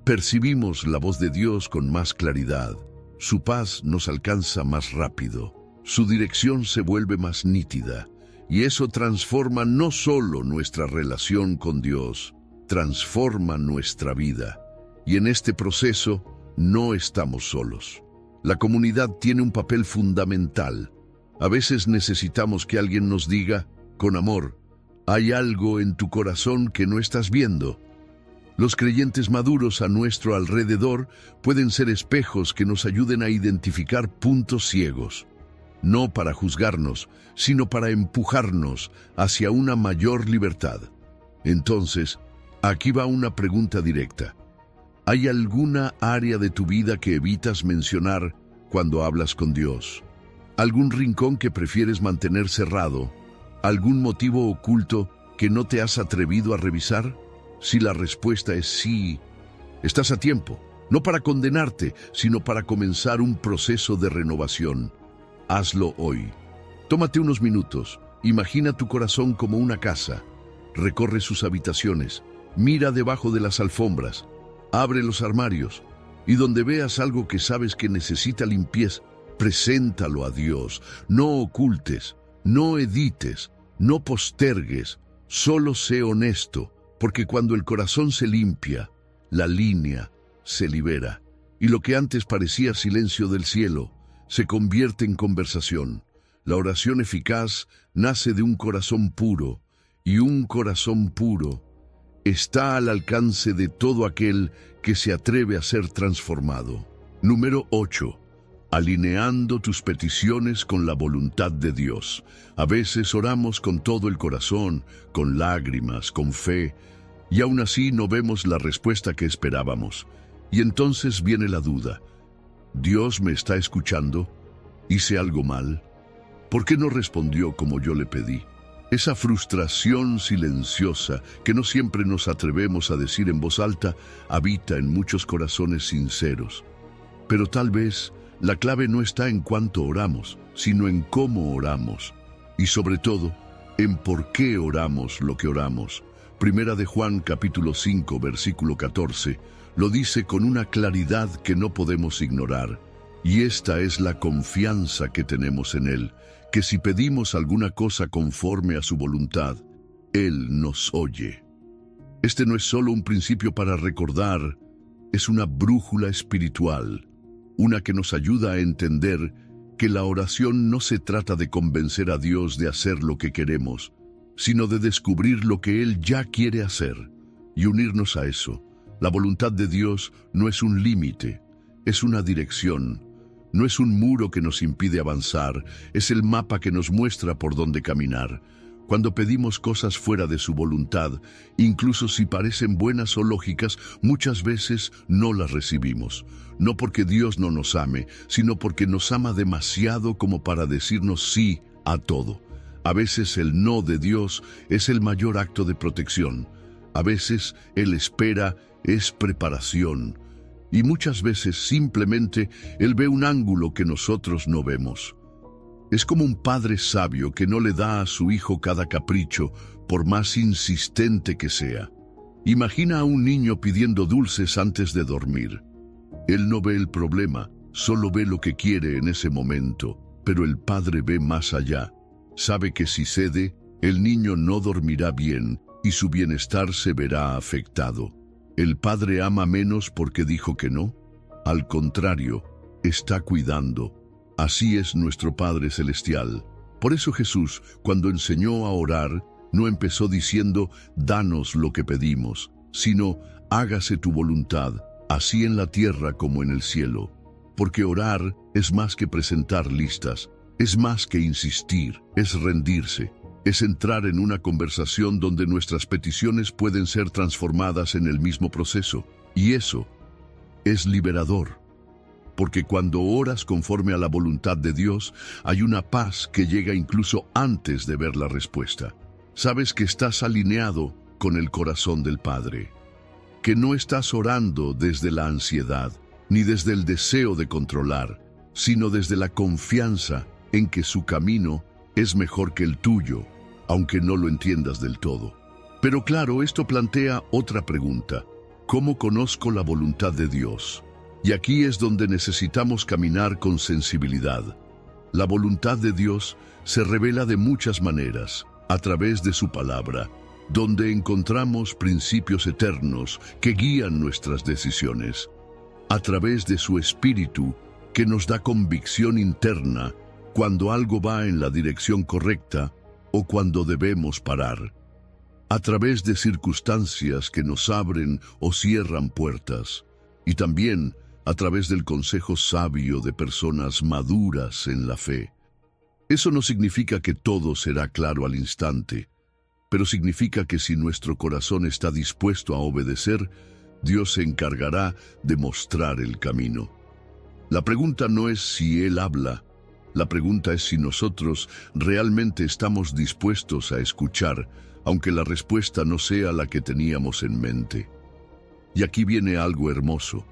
Percibimos la voz de Dios con más claridad. Su paz nos alcanza más rápido. Su dirección se vuelve más nítida. Y eso transforma no solo nuestra relación con Dios, transforma nuestra vida. Y en este proceso no estamos solos. La comunidad tiene un papel fundamental. A veces necesitamos que alguien nos diga, con amor: hay algo en tu corazón que no estás viendo. Los creyentes maduros a nuestro alrededor pueden ser espejos que nos ayuden a identificar puntos ciegos. No para juzgarnos, sino para empujarnos hacia una mayor libertad. Entonces, aquí va una pregunta directa. ¿Hay alguna área de tu vida que evitas mencionar cuando hablas con Dios? ¿Algún rincón que prefieres mantener cerrado? ¿Algún motivo oculto que no te has atrevido a revisar? Si la respuesta es sí, estás a tiempo, no para condenarte, sino para comenzar un proceso de renovación. Hazlo hoy. Tómate unos minutos, imagina tu corazón como una casa, recorre sus habitaciones, mira debajo de las alfombras, abre los armarios y donde veas algo que sabes que necesita limpieza, preséntalo a Dios. No ocultes, no edites, no postergues, solo sé honesto, porque cuando el corazón se limpia, la línea se libera y lo que antes parecía silencio del cielo se convierte en conversación. La oración eficaz nace de un corazón puro y un corazón puro está al alcance de todo aquel que se atreve a ser transformado. Número 8. Alineando tus peticiones con la voluntad de Dios. A veces oramos con todo el corazón, con lágrimas, con fe, y aún así no vemos la respuesta que esperábamos. Y entonces viene la duda. ¿Dios me está escuchando? ¿Hice algo mal? ¿Por qué no respondió como yo le pedí? Esa frustración silenciosa que no siempre nos atrevemos a decir en voz alta habita en muchos corazones sinceros. Pero tal vez la clave no está en cuánto oramos, sino en cómo oramos. Y sobre todo, en por qué oramos lo que oramos. Primera de Juan capítulo 5, versículo 14, lo dice con una claridad que no podemos ignorar. Y esta es la confianza que tenemos en Él, que si pedimos alguna cosa conforme a su voluntad, Él nos oye. Este no es solo un principio para recordar, es una brújula espiritual, una que nos ayuda a entender que la oración no se trata de convencer a Dios de hacer lo que queremos, sino de descubrir lo que Él ya quiere hacer y unirnos a eso. La voluntad de Dios no es un límite, es una dirección. No es un muro que nos impide avanzar, es el mapa que nos muestra por dónde caminar. Cuando pedimos cosas fuera de su voluntad, incluso si parecen buenas o lógicas, muchas veces no las recibimos. No porque Dios no nos ame, sino porque nos ama demasiado como para decirnos sí a todo. A veces el no de Dios es el mayor acto de protección. A veces el espera es preparación. Y muchas veces simplemente Él ve un ángulo que nosotros no vemos. Es como un padre sabio que no le da a su hijo cada capricho, por más insistente que sea. Imagina a un niño pidiendo dulces antes de dormir. Él no ve el problema, solo ve lo que quiere en ese momento, pero el padre ve más allá. Sabe que si cede, el niño no dormirá bien y su bienestar se verá afectado. ¿El padre ama menos porque dijo que no? Al contrario, está cuidando. Así es nuestro Padre Celestial. Por eso Jesús, cuando enseñó a orar, no empezó diciendo, danos lo que pedimos, sino, hágase tu voluntad, así en la tierra como en el cielo. Porque orar es más que presentar listas, es más que insistir, es rendirse. Es entrar en una conversación donde nuestras peticiones pueden ser transformadas en el mismo proceso. Y eso es liberador. Porque cuando oras conforme a la voluntad de Dios, hay una paz que llega incluso antes de ver la respuesta. Sabes que estás alineado con el corazón del Padre. Que no estás orando desde la ansiedad, ni desde el deseo de controlar, sino desde la confianza en que su camino es mejor que el tuyo, aunque no lo entiendas del todo. Pero claro, esto plantea otra pregunta. ¿Cómo conozco la voluntad de Dios? Y aquí es donde necesitamos caminar con sensibilidad. La voluntad de Dios se revela de muchas maneras, a través de su palabra, donde encontramos principios eternos que guían nuestras decisiones, a través de su Espíritu, que nos da convicción interna cuando algo va en la dirección correcta o cuando debemos parar, a través de circunstancias que nos abren o cierran puertas, y también a través del consejo sabio de personas maduras en la fe. Eso no significa que todo será claro al instante, pero significa que si nuestro corazón está dispuesto a obedecer, Dios se encargará de mostrar el camino. La pregunta no es si Él habla, la pregunta es si nosotros realmente estamos dispuestos a escuchar, aunque la respuesta no sea la que teníamos en mente. Y aquí viene algo hermoso.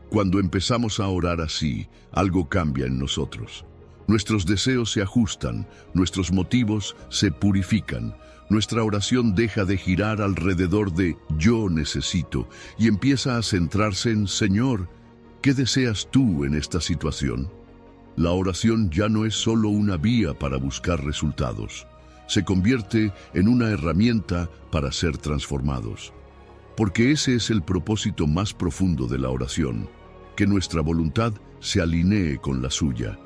Cuando empezamos a orar así, algo cambia en nosotros. Nuestros deseos se ajustan, nuestros motivos se purifican, nuestra oración deja de girar alrededor de yo necesito y empieza a centrarse en Señor, ¿qué deseas tú en esta situación? La oración ya no es solo una vía para buscar resultados, se convierte en una herramienta para ser transformados. Porque ese es el propósito más profundo de la oración, que nuestra voluntad se alinee con la suya.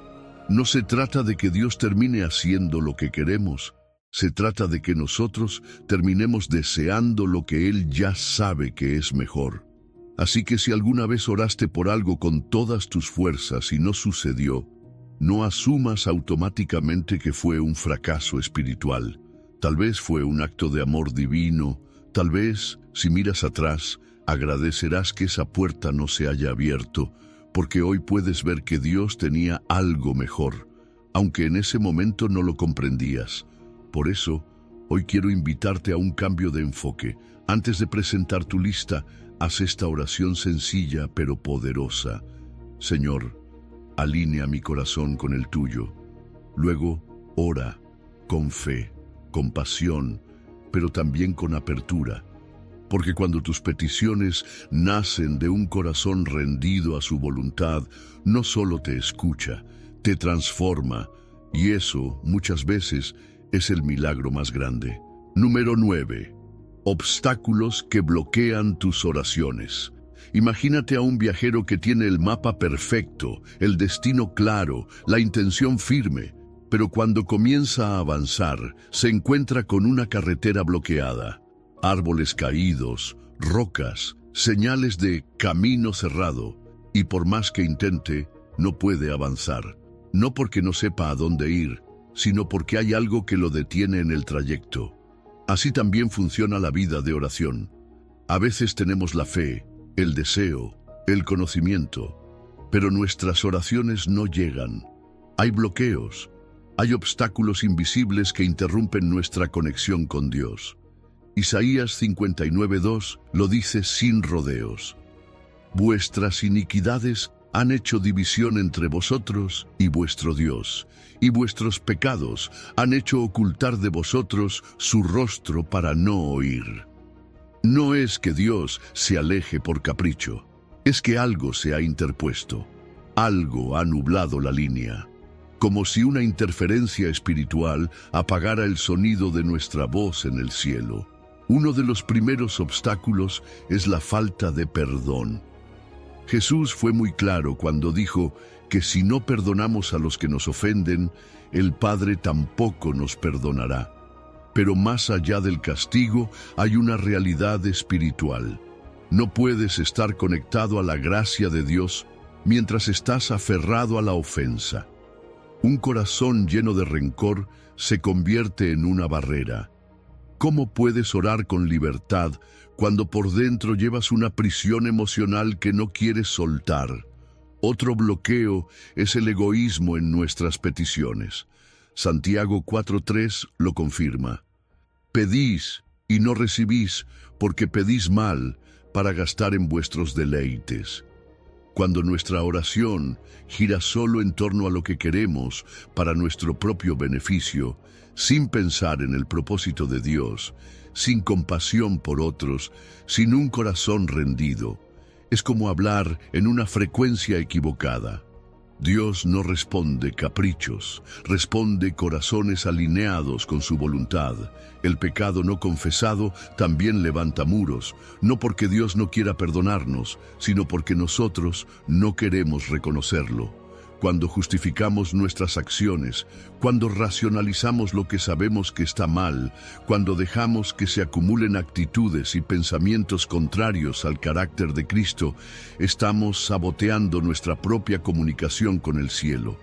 No se trata de que Dios termine haciendo lo que queremos, se trata de que nosotros terminemos deseando lo que Él ya sabe que es mejor. Así que si alguna vez oraste por algo con todas tus fuerzas y no sucedió, no asumas automáticamente que fue un fracaso espiritual. Tal vez fue un acto de amor divino. Tal vez, si miras atrás, agradecerás que esa puerta no se haya abierto, porque hoy puedes ver que Dios tenía algo mejor, aunque en ese momento no lo comprendías. Por eso, hoy quiero invitarte a un cambio de enfoque. Antes de presentar tu lista, haz esta oración sencilla pero poderosa. Señor, alinea mi corazón con el tuyo. Luego, ora con fe, con pasión, pero también con apertura. Porque cuando tus peticiones nacen de un corazón rendido a su voluntad, no solo te escucha, te transforma, y eso, muchas veces, es el milagro más grande. Número 9. Obstáculos que bloquean tus oraciones. Imagínate a un viajero que tiene el mapa perfecto, el destino claro, la intención firme, pero cuando comienza a avanzar, se encuentra con una carretera bloqueada, árboles caídos, rocas, señales de camino cerrado, y por más que intente, no puede avanzar. No porque no sepa a dónde ir, sino porque hay algo que lo detiene en el trayecto. Así también funciona la vida de oración. A veces tenemos la fe, el deseo, el conocimiento, pero nuestras oraciones no llegan. Hay bloqueos, hay obstáculos invisibles que interrumpen nuestra conexión con Dios. Isaías 59:2 lo dice sin rodeos. Vuestras iniquidades han hecho división entre vosotros y vuestro Dios, y vuestros pecados han hecho ocultar de vosotros su rostro para no oír. No es que Dios se aleje por capricho, es que algo se ha interpuesto, algo ha nublado la línea, como si una interferencia espiritual apagara el sonido de nuestra voz en el cielo. Uno de los primeros obstáculos es la falta de perdón. Jesús fue muy claro cuando dijo que si no perdonamos a los que nos ofenden, el Padre tampoco nos perdonará. Pero más allá del castigo hay una realidad espiritual. No puedes estar conectado a la gracia de Dios mientras estás aferrado a la ofensa. Un corazón lleno de rencor se convierte en una barrera. ¿Cómo puedes orar con libertad cuando por dentro llevas una prisión emocional que no quieres soltar? Otro bloqueo es el egoísmo en nuestras peticiones. Santiago 4:3 lo confirma. Pedís y no recibís, porque pedís mal, para gastar en vuestros deleites. Cuando nuestra oración gira solo en torno a lo que queremos para nuestro propio beneficio, sin pensar en el propósito de Dios, sin compasión por otros, sin un corazón rendido, es como hablar en una frecuencia equivocada. Dios no responde caprichos, responde corazones alineados con su voluntad. El pecado no confesado también levanta muros, no porque Dios no quiera perdonarnos, sino porque nosotros no queremos reconocerlo. Cuando justificamos nuestras acciones, cuando racionalizamos lo que sabemos que está mal, cuando dejamos que se acumulen actitudes y pensamientos contrarios al carácter de Cristo, estamos saboteando nuestra propia comunicación con el cielo.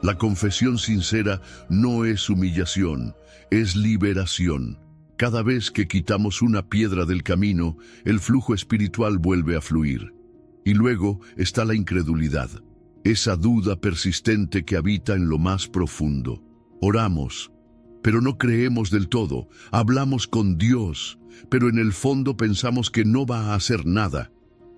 La confesión sincera no es humillación, es liberación. Cada vez que quitamos una piedra del camino, el flujo espiritual vuelve a fluir. Y luego está la incredulidad. Esa duda persistente que habita en lo más profundo. Oramos, pero no creemos del todo. Hablamos con Dios, pero en el fondo pensamos que no va a hacer nada.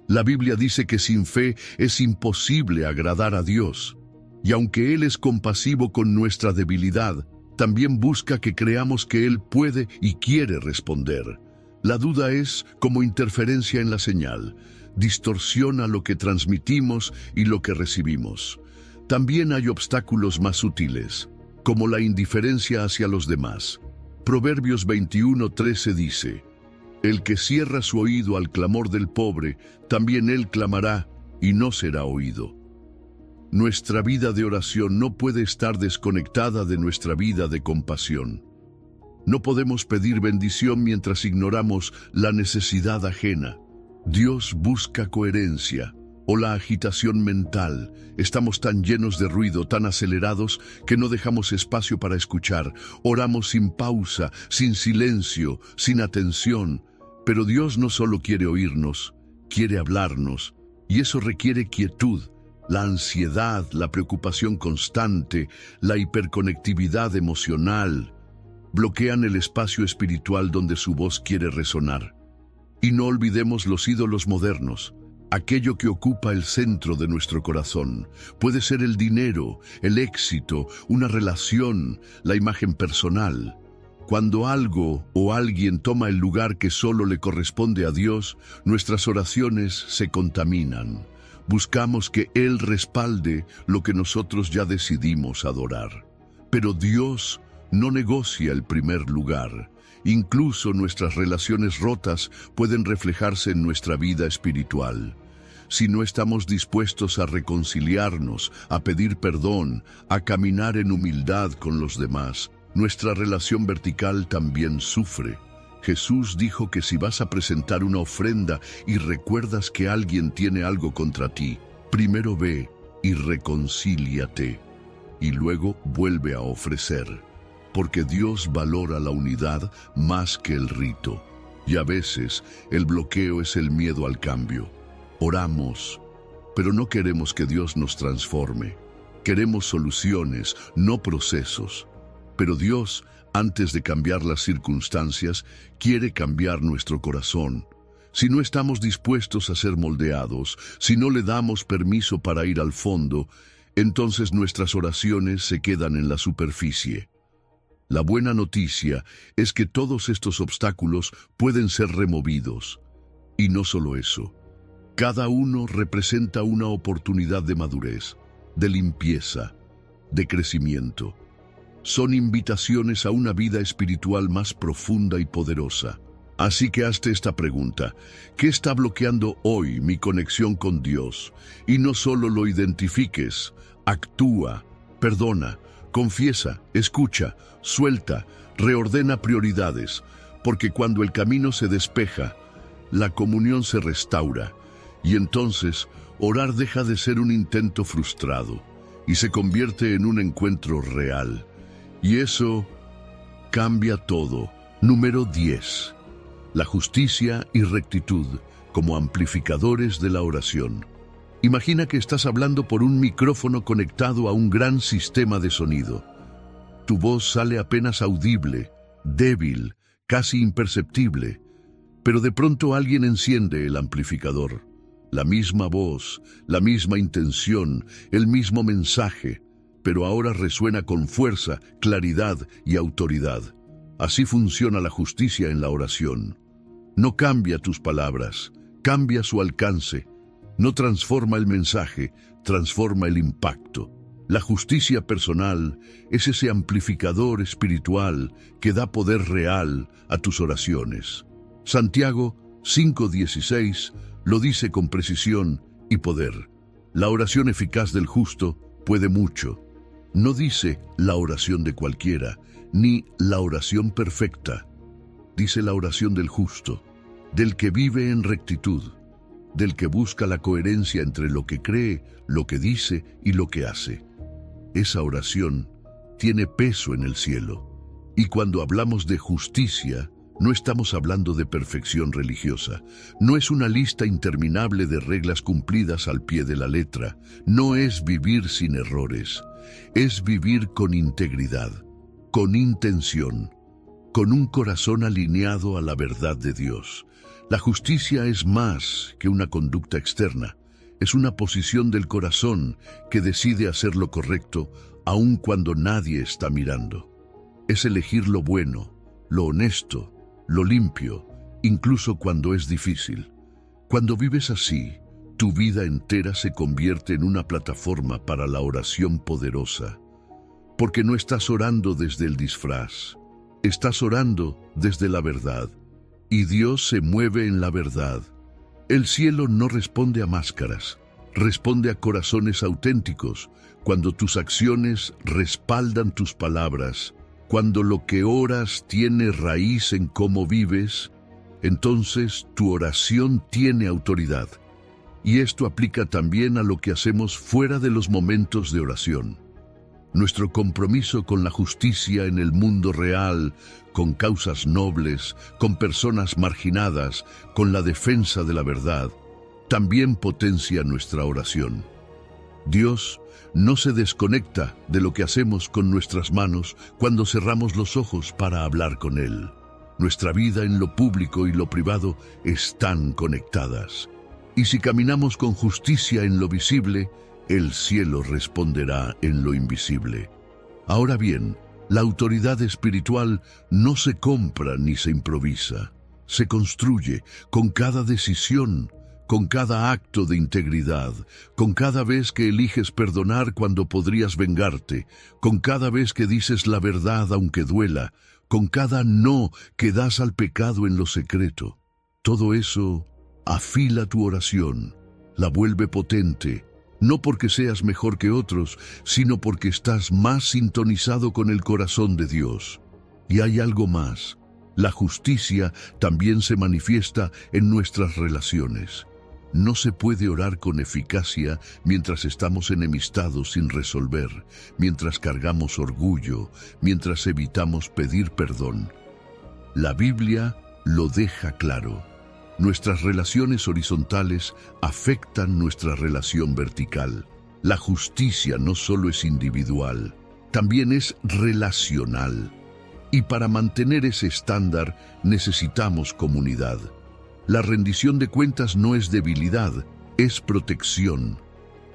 La Biblia dice que sin fe es imposible agradar a Dios. Y aunque Él es compasivo con nuestra debilidad, también busca que creamos que Él puede y quiere responder. La duda es como interferencia en la señal. Distorsiona lo que transmitimos y lo que recibimos. También hay obstáculos más sutiles, como la indiferencia hacia los demás. Proverbios 21:13 dice: El que cierra su oído al clamor del pobre, también él clamará y no será oído. Nuestra vida de oración no puede estar desconectada de nuestra vida de compasión. No podemos pedir bendición mientras ignoramos la necesidad ajena. Dios busca coherencia. O la agitación mental. Estamos tan llenos de ruido, tan acelerados, que no dejamos espacio para escuchar. Oramos sin pausa, sin silencio, sin atención. Pero Dios no solo quiere oírnos, quiere hablarnos. Y eso requiere quietud. La ansiedad, la preocupación constante, la hiperconectividad emocional bloquean el espacio espiritual donde su voz quiere resonar. Y no olvidemos los ídolos modernos. Aquello que ocupa el centro de nuestro corazón. Puede ser el dinero, el éxito, una relación, la imagen personal. Cuando algo o alguien toma el lugar que solo le corresponde a Dios, nuestras oraciones se contaminan. Buscamos que Él respalde lo que nosotros ya decidimos adorar. Pero Dios no negocia el primer lugar. Incluso nuestras relaciones rotas pueden reflejarse en nuestra vida espiritual. Si no estamos dispuestos a reconciliarnos, a pedir perdón, a caminar en humildad con los demás, nuestra relación vertical también sufre. Jesús dijo que si vas a presentar una ofrenda y recuerdas que alguien tiene algo contra ti, primero ve y reconcíliate, y luego vuelve a ofrecer. Porque Dios valora la unidad más que el rito. Y a veces el bloqueo es el miedo al cambio. Oramos, pero no queremos que Dios nos transforme. Queremos soluciones, no procesos. Pero Dios, antes de cambiar las circunstancias, quiere cambiar nuestro corazón. Si no estamos dispuestos a ser moldeados, si no le damos permiso para ir al fondo, entonces nuestras oraciones se quedan en la superficie. La buena noticia es que todos estos obstáculos pueden ser removidos. Y no solo eso. Cada uno representa una oportunidad de madurez, de limpieza, de crecimiento. Son invitaciones a una vida espiritual más profunda y poderosa. Así que hazte esta pregunta: ¿qué está bloqueando hoy mi conexión con Dios? Y no solo lo identifiques, actúa, perdona, confiesa, escucha, suelta, reordena prioridades, porque cuando el camino se despeja, la comunión se restaura, y entonces orar deja de ser un intento frustrado y se convierte en un encuentro real. Y eso cambia todo. Número 10. La justicia y rectitud como amplificadores de la oración. Imagina que estás hablando por un micrófono conectado a un gran sistema de sonido. Tu voz sale apenas audible, débil, casi imperceptible, pero de pronto alguien enciende el amplificador. La misma voz, la misma intención, el mismo mensaje, pero ahora resuena con fuerza, claridad y autoridad. Así funciona la justicia en la oración. No cambia tus palabras, cambia su alcance. No transforma el mensaje, transforma el impacto. La justicia personal es ese amplificador espiritual que da poder real a tus oraciones. Santiago 5:16 lo dice con precisión y poder. La oración eficaz del justo puede mucho. No dice la oración de cualquiera, ni la oración perfecta. Dice la oración del justo, del que vive en rectitud, del que busca la coherencia entre lo que cree, lo que dice y lo que hace. Esa oración tiene peso en el cielo. Y cuando hablamos de justicia, no estamos hablando de perfección religiosa. No es una lista interminable de reglas cumplidas al pie de la letra. No es vivir sin errores. Es vivir con integridad, con intención, con un corazón alineado a la verdad de Dios. La justicia es más que una conducta externa. Es una posición del corazón que decide hacer lo correcto aun cuando nadie está mirando. Es elegir lo bueno, lo honesto, lo limpio, incluso cuando es difícil. Cuando vives así, tu vida entera se convierte en una plataforma para la oración poderosa. Porque no estás orando desde el disfraz, estás orando desde la verdad. Y Dios se mueve en la verdad. El cielo no responde a máscaras, responde a corazones auténticos. Cuando tus acciones respaldan tus palabras, cuando lo que oras tiene raíz en cómo vives, entonces tu oración tiene autoridad. Y esto aplica también a lo que hacemos fuera de los momentos de oración. Nuestro compromiso con la justicia en el mundo real, con causas nobles, con personas marginadas, con la defensa de la verdad, también potencia nuestra oración. Dios no se desconecta de lo que hacemos con nuestras manos cuando cerramos los ojos para hablar con Él. Nuestra vida en lo público y lo privado están conectadas. Y si caminamos con justicia en lo visible, el cielo responderá en lo invisible. Ahora bien, la autoridad espiritual no se compra ni se improvisa. Se construye con cada decisión, con cada acto de integridad, con cada vez que eliges perdonar cuando podrías vengarte, con cada vez que dices la verdad aunque duela, con cada no que das al pecado en lo secreto. Todo eso afila tu oración, la vuelve potente, no porque seas mejor que otros, sino porque estás más sintonizado con el corazón de Dios. Y hay algo más. La justicia también se manifiesta en nuestras relaciones. No se puede orar con eficacia mientras estamos enemistados sin resolver, mientras cargamos orgullo, mientras evitamos pedir perdón. La Biblia lo deja claro. Nuestras relaciones horizontales afectan nuestra relación vertical. La justicia no solo es individual, también es relacional. Y para mantener ese estándar necesitamos comunidad. La rendición de cuentas no es debilidad, es protección.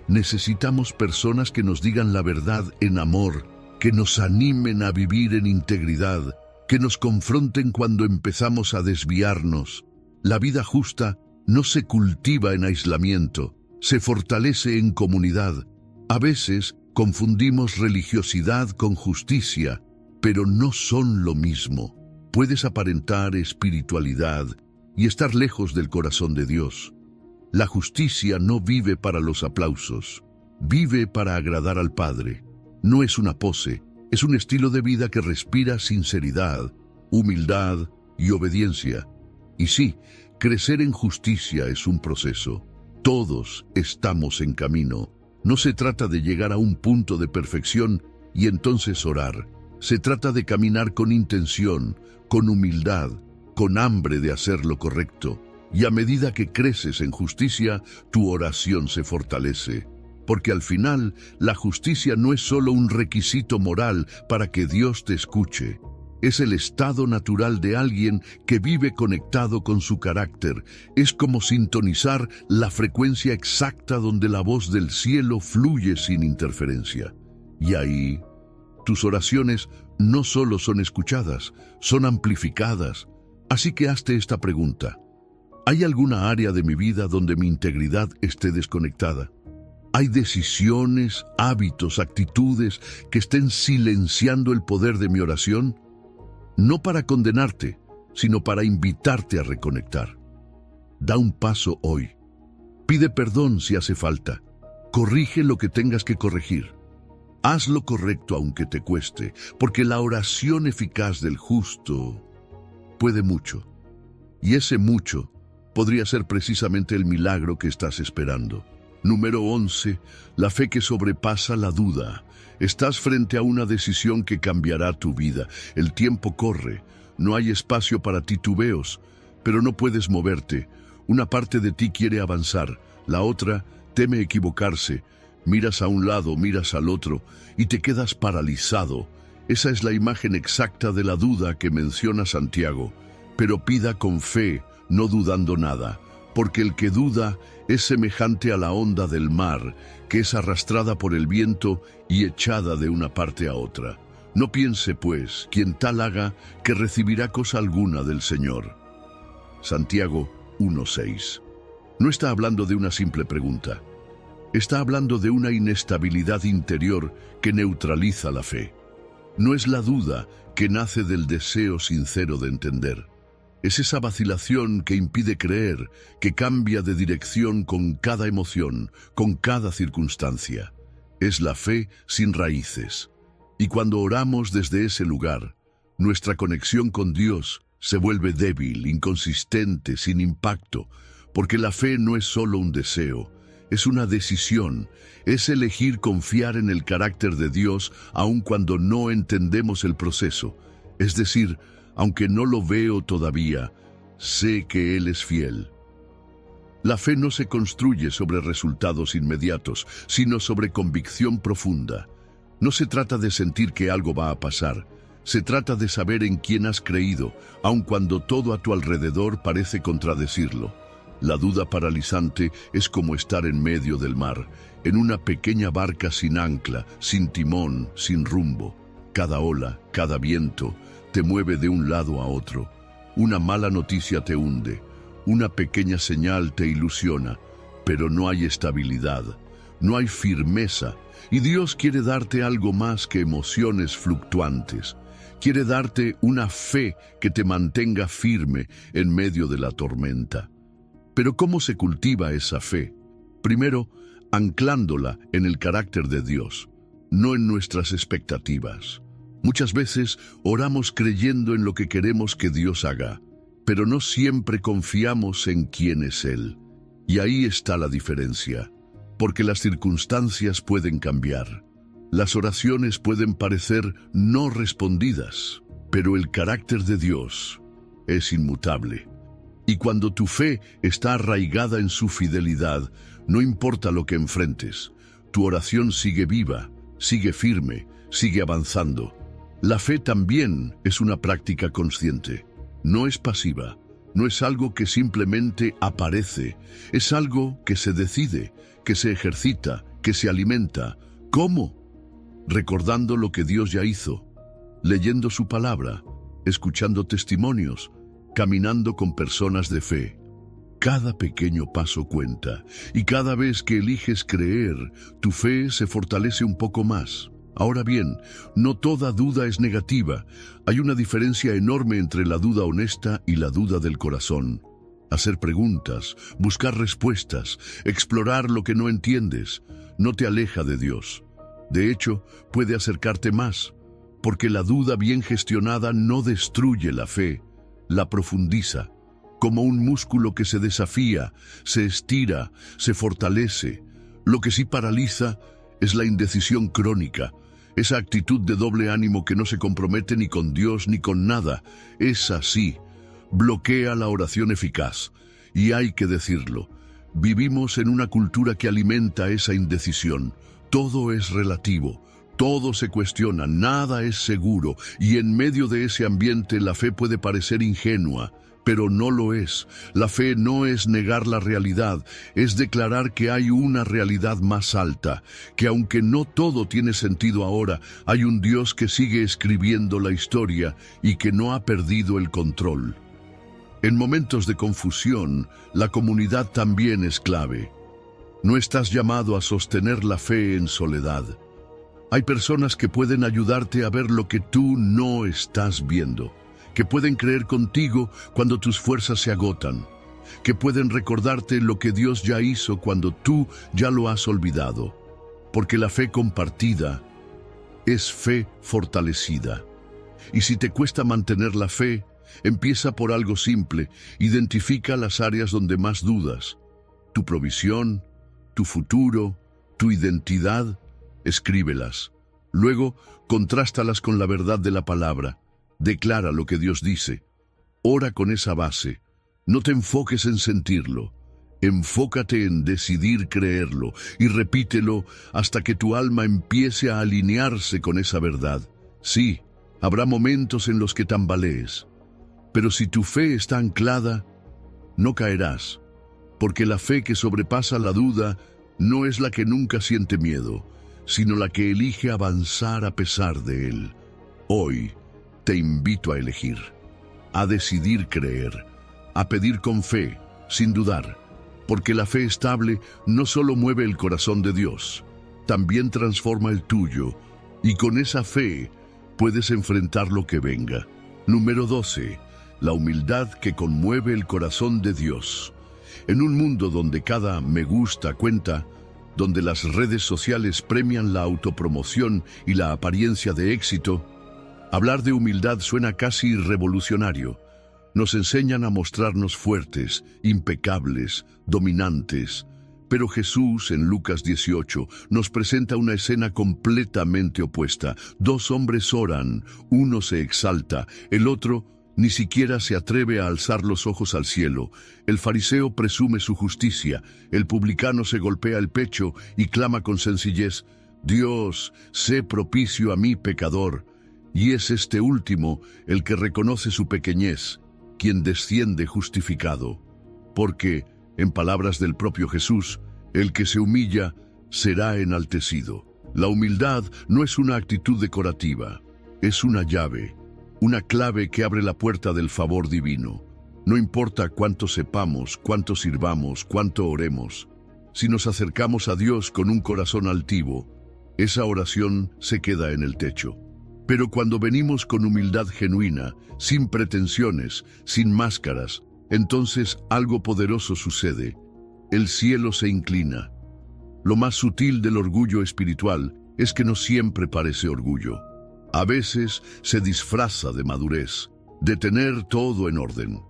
Necesitamos personas que nos digan la verdad en amor, que nos animen a vivir en integridad, que nos confronten cuando empezamos a desviarnos. La vida justa no se cultiva en aislamiento, se fortalece en comunidad. A veces confundimos religiosidad con justicia, pero no son lo mismo. Puedes aparentar espiritualidad y estar lejos del corazón de Dios. La justicia no vive para los aplausos, vive para agradar al Padre. No es una pose, es un estilo de vida que respira sinceridad, humildad y obediencia. Y sí, crecer en justicia es un proceso. Todos estamos en camino. No se trata de llegar a un punto de perfección y entonces orar. Se trata de caminar con intención, con humildad, con hambre de hacer lo correcto. Y a medida que creces en justicia, tu oración se fortalece. Porque al final, la justicia no es solo un requisito moral para que Dios te escuche. Es el estado natural de alguien que vive conectado con su carácter. Es como sintonizar la frecuencia exacta donde la voz del cielo fluye sin interferencia. Y ahí, tus oraciones no solo son escuchadas, son amplificadas. Así que hazte esta pregunta. ¿Hay alguna área de mi vida donde mi integridad esté desconectada? ¿Hay decisiones, hábitos, actitudes que estén silenciando el poder de mi oración? No para condenarte, sino para invitarte a reconectar. Da un paso hoy. Pide perdón si hace falta. Corrige lo que tengas que corregir. Haz lo correcto aunque te cueste, porque la oración eficaz del justo puede mucho. Y ese mucho podría ser precisamente el milagro que estás esperando. Número 11. La fe que sobrepasa la duda. Estás frente a una decisión que cambiará tu vida. El tiempo corre. No hay espacio para titubeos, pero no puedes moverte. Una parte de ti quiere avanzar, la otra teme equivocarse. Miras a un lado, miras al otro y te quedas paralizado. Esa es la imagen exacta de la duda que menciona Santiago. Pero pida con fe, no dudando nada, porque el que duda es semejante a la onda del mar, que es arrastrada por el viento y echada de una parte a otra. No piense, pues, quien tal haga, que recibirá cosa alguna del Señor. Santiago 1:6. No está hablando de una simple pregunta. Está hablando de una inestabilidad interior que neutraliza la fe. No es la duda que nace del deseo sincero de entender. Es esa vacilación que impide creer, que cambia de dirección con cada emoción, con cada circunstancia. Es la fe sin raíces. Y cuando oramos desde ese lugar, nuestra conexión con Dios Se vuelve débil, inconsistente, sin impacto, porque la fe no es solo un deseo, es una decisión, es elegir confiar en el carácter de Dios aun cuando no entendemos el proceso. Es decir, aunque no lo veo todavía, sé que Él es fiel. La fe no se construye sobre resultados inmediatos, sino sobre convicción profunda. No se trata de sentir que algo va a pasar, se trata de saber en quién has creído, aun cuando todo a tu alrededor parece contradecirlo. La duda paralizante es como estar en medio del mar, en una pequeña barca sin ancla, sin timón, sin rumbo. Cada ola, cada viento, te mueve de un lado a otro. Una mala noticia te hunde, una pequeña señal te ilusiona, pero no hay estabilidad, no hay firmeza, y Dios quiere darte algo más que emociones fluctuantes. Quiere darte una fe que te mantenga firme en medio de la tormenta. Pero ¿cómo se cultiva esa fe? Primero, anclándola en el carácter de Dios, no en nuestras expectativas. Muchas veces oramos creyendo en lo que queremos que Dios haga, pero no siempre confiamos en quién es Él. Y ahí está la diferencia, porque las circunstancias pueden cambiar. Las oraciones pueden parecer no respondidas, pero el carácter de Dios es inmutable. Y cuando tu fe está arraigada en su fidelidad, no importa lo que enfrentes, tu oración sigue viva, sigue firme, sigue avanzando. La fe también es una práctica consciente, no es pasiva, no es algo que simplemente aparece, es algo que se decide, que se ejercita, que se alimenta. ¿Cómo? Recordando lo que Dios ya hizo, leyendo su palabra, escuchando testimonios, caminando con personas de fe. Cada pequeño paso cuenta, y cada vez que eliges creer, tu fe se fortalece un poco más. Ahora bien, no toda duda es negativa. Hay una diferencia enorme entre la duda honesta y la duda del corazón. Hacer preguntas, buscar respuestas, explorar lo que no entiendes, no te aleja de Dios. De hecho, puede acercarte más, porque la duda bien gestionada no destruye la fe, la profundiza, como un músculo que se desafía, se estira, se fortalece. Lo que sí paraliza es la indecisión crónica, esa actitud de doble ánimo que no se compromete ni con Dios ni con nada. Es así, bloquea la oración eficaz. Y hay que decirlo, vivimos en una cultura que alimenta esa indecisión. Todo es relativo. Todo se cuestiona, nada es seguro, y en medio de ese ambiente la fe puede parecer ingenua, pero no lo es. La fe no es negar la realidad, es declarar que hay una realidad más alta, que aunque no todo tiene sentido ahora, hay un Dios que sigue escribiendo la historia y que no ha perdido el control. En momentos de confusión, la comunidad también es clave. No estás llamado a sostener la fe en soledad. Hay personas que pueden ayudarte a ver lo que tú no estás viendo, que pueden creer contigo cuando tus fuerzas se agotan, que pueden recordarte lo que Dios ya hizo cuando tú ya lo has olvidado, porque la fe compartida es fe fortalecida. Y si te cuesta mantener la fe, empieza por algo simple, identifica las áreas donde más dudas, tu provisión, tu futuro, tu identidad. Escríbelas. Luego, contrástalas con la verdad de la palabra. Declara lo que Dios dice. Ora con esa base. No te enfoques en sentirlo. Enfócate en decidir creerlo y repítelo hasta que tu alma empiece a alinearse con esa verdad. Sí, habrá momentos en los que tambalees, pero si tu fe está anclada, no caerás, porque la fe que sobrepasa la duda no es la que nunca siente miedo, sino la que elige avanzar a pesar de él. Hoy te invito a elegir, a decidir creer, a pedir con fe, sin dudar, porque la fe estable no solo mueve el corazón de Dios, también transforma el tuyo, y con esa fe puedes enfrentar lo que venga. Número 12. La humildad que conmueve el corazón de Dios. En un mundo donde cada me gusta cuenta, donde las redes sociales premian la autopromoción y la apariencia de éxito, hablar de humildad suena casi revolucionario. Nos enseñan a mostrarnos fuertes, impecables, dominantes. Pero Jesús, en Lucas 18, nos presenta una escena completamente opuesta. Dos hombres oran, uno se exalta, el otro ni siquiera se atreve a alzar los ojos al cielo. El fariseo presume su justicia, el publicano se golpea el pecho y clama con sencillez: Dios, sé propicio a mí, pecador. Y es este último el que reconoce su pequeñez, quien desciende justificado. Porque, en palabras del propio Jesús, el que se humilla será enaltecido. La humildad no es una actitud decorativa, es una llave, una clave que abre la puerta del favor divino. No importa cuánto sepamos, cuánto sirvamos, cuánto oremos, si nos acercamos a Dios con un corazón altivo, esa oración se queda en el techo. Pero cuando venimos con humildad genuina, sin pretensiones, sin máscaras, entonces algo poderoso sucede. El cielo se inclina. Lo más sutil del orgullo espiritual es que no siempre parece orgullo. A veces se disfraza de madurez, de tener todo en orden,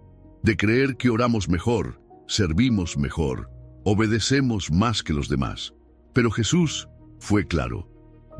de creer que oramos mejor, servimos mejor, obedecemos más que los demás. Pero Jesús fue claro.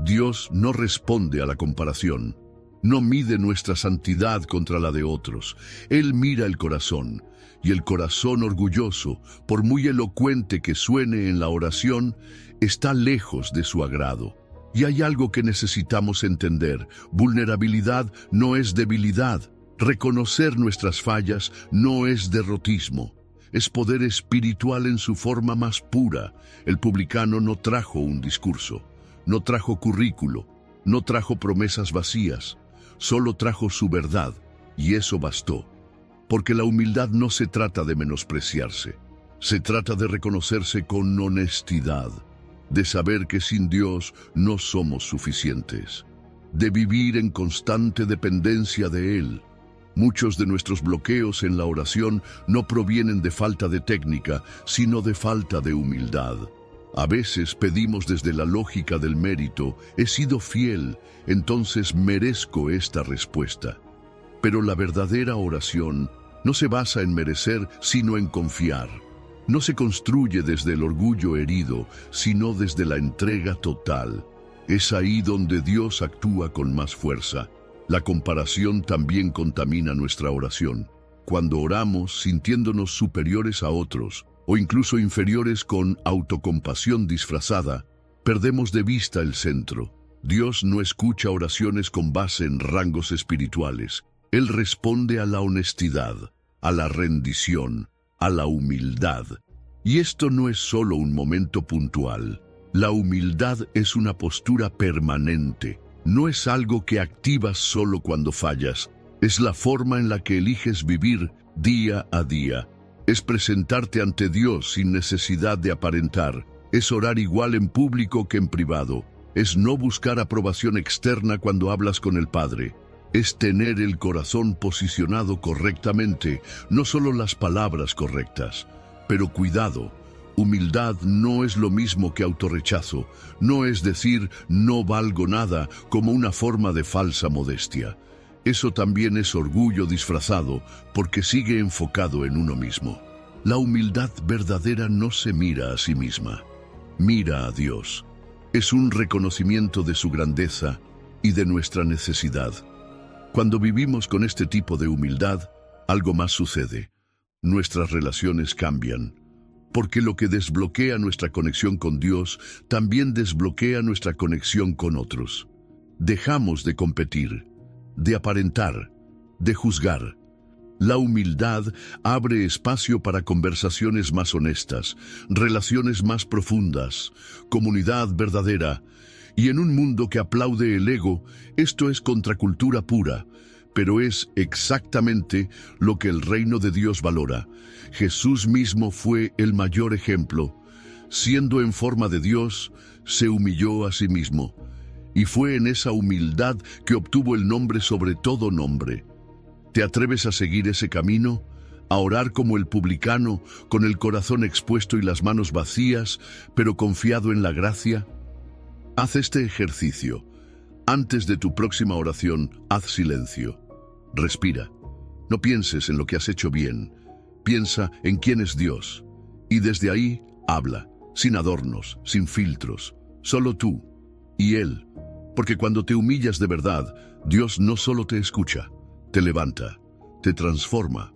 Dios no responde a la comparación, no mide nuestra santidad contra la de otros. Él mira el corazón, y el corazón orgulloso, por muy elocuente que suene en la oración, está lejos de su agrado. Y hay algo que necesitamos entender: vulnerabilidad no es debilidad, reconocer nuestras fallas no es derrotismo. Es poder espiritual en su forma más pura. El publicano no trajo un discurso, no trajo currículo, no trajo promesas vacías, solo trajo su verdad, y eso bastó. Porque la humildad no se trata de menospreciarse, se trata de reconocerse con honestidad, de saber que sin Dios no somos suficientes, de vivir en constante dependencia de Él. Muchos de nuestros bloqueos en la oración no provienen de falta de técnica, sino de falta de humildad. A veces pedimos desde la lógica del mérito: he sido fiel, entonces merezco esta respuesta. Pero la verdadera oración no se basa en merecer, sino en confiar. No se construye desde el orgullo herido, sino desde la entrega total. Es ahí donde Dios actúa con más fuerza. La comparación también contamina nuestra oración. Cuando oramos sintiéndonos superiores a otros, o incluso inferiores con autocompasión disfrazada, perdemos de vista el centro. Dios no escucha oraciones con base en rangos espirituales. Él responde a la honestidad, a la rendición, a la humildad. Y esto no es solo un momento puntual. La humildad es una postura permanente. No es algo que activas solo cuando fallas. Es la forma en la que eliges vivir día a día. Es presentarte ante Dios sin necesidad de aparentar. Es orar igual en público que en privado. Es no buscar aprobación externa cuando hablas con el Padre. Es tener el corazón posicionado correctamente, no solo las palabras correctas. Pero cuidado, humildad no es lo mismo que autorrechazo. No es decir no valgo nada como una forma de falsa modestia. Eso también es orgullo disfrazado, porque sigue enfocado en uno mismo. La humildad verdadera no se mira a sí misma, mira a Dios. Es un reconocimiento de su grandeza y de nuestra necesidad. Cuando vivimos con este tipo de humildad, algo más sucede. Nuestras relaciones cambian, porque lo que desbloquea nuestra conexión con Dios también desbloquea nuestra conexión con otros. Dejamos de competir, de aparentar, de juzgar. La humildad abre espacio para conversaciones más honestas, relaciones más profundas, comunidad verdadera. Y en un mundo que aplaude el ego, esto es contracultura pura, pero es exactamente lo que el reino de Dios valora. Jesús mismo fue el mayor ejemplo. Siendo en forma de Dios, se humilló a sí mismo. Y fue en esa humildad que obtuvo el nombre sobre todo nombre. ¿Te atreves a seguir ese camino? ¿A orar como el publicano, con el corazón expuesto y las manos vacías, pero confiado en la gracia? Haz este ejercicio. Antes de tu próxima oración, haz silencio. Respira. No pienses en lo que has hecho bien. Piensa en quién es Dios. Y desde ahí, habla, sin adornos, sin filtros. Solo tú y Él. Porque cuando te humillas de verdad, Dios no solo te escucha, te levanta, te transforma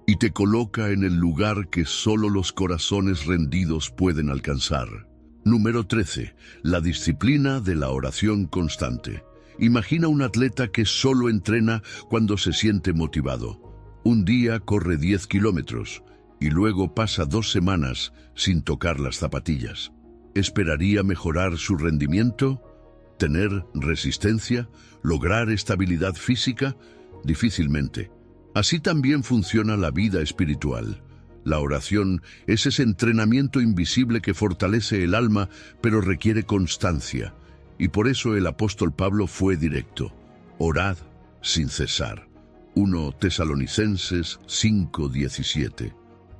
y te coloca en el lugar que solo los corazones rendidos pueden alcanzar. Número 13. La disciplina de la oración constante. Imagina un atleta que solo entrena cuando se siente motivado. Un día corre 10 kilómetros y luego pasa 2 semanas sin tocar las zapatillas. ¿Esperaría mejorar su rendimiento? ¿Tener resistencia? ¿Lograr estabilidad física? Difícilmente. Así también funciona la vida espiritual. La oración es ese entrenamiento invisible que fortalece el alma, pero requiere constancia. Y por eso el apóstol Pablo fue directo. Orad sin cesar. 1 Tesalonicenses 5:17.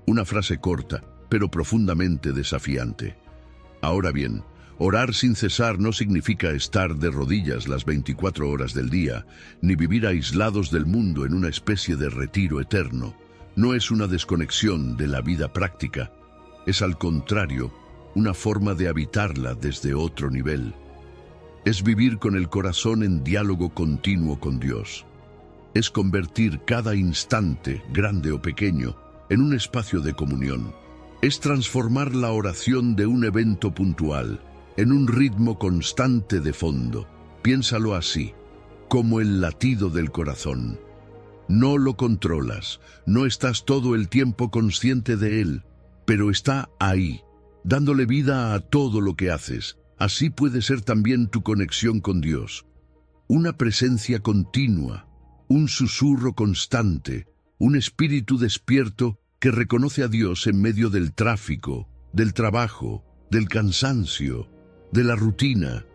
Una frase corta, pero profundamente desafiante. Ahora bien, orar sin cesar no significa estar de rodillas las 24 horas del día, ni vivir aislados del mundo en una especie de retiro eterno. No es una desconexión de la vida práctica, es al contrario, una forma de habitarla desde otro nivel. Es vivir con el corazón en diálogo continuo con Dios. Es convertir cada instante, grande o pequeño, en un espacio de comunión. Es transformar la oración de un evento puntual en un ritmo constante de fondo. Piénsalo así, como el latido del corazón. No lo controlas, no estás todo el tiempo consciente de él, pero está ahí, dándole vida a todo lo que haces. Así puede ser también tu conexión con Dios. Una presencia continua, un susurro constante, un espíritu despierto que reconoce a Dios en medio del tráfico, del trabajo, del cansancio, de la rutina.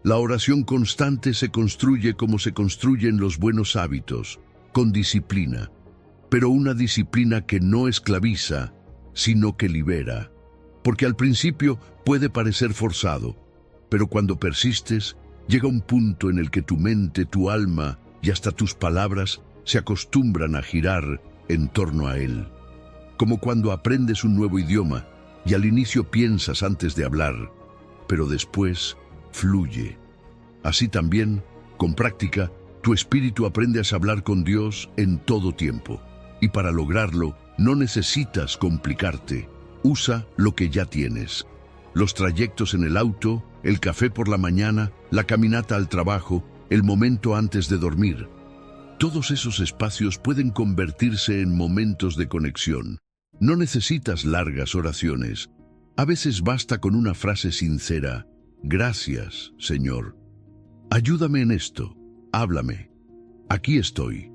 La oración constante se construye como se construyen los buenos hábitos, con disciplina, pero una disciplina que no esclaviza, sino que libera. Porque al principio puede parecer forzado, pero cuando persistes, llega un punto en el que tu mente, tu alma y hasta tus palabras se acostumbran a girar en torno a él. Como cuando aprendes un nuevo idioma y al inicio piensas antes de hablar, pero después fluye. Así también, con práctica, tu espíritu aprende a hablar con Dios en todo tiempo. Y para lograrlo, no necesitas complicarte. Usa lo que ya tienes. Los trayectos en el auto, el café por la mañana, la caminata al trabajo, el momento antes de dormir. Todos esos espacios pueden convertirse en momentos de conexión. No necesitas largas oraciones. A veces basta con una frase sincera. Gracias, Señor. Ayúdame en esto. Háblame. Aquí estoy.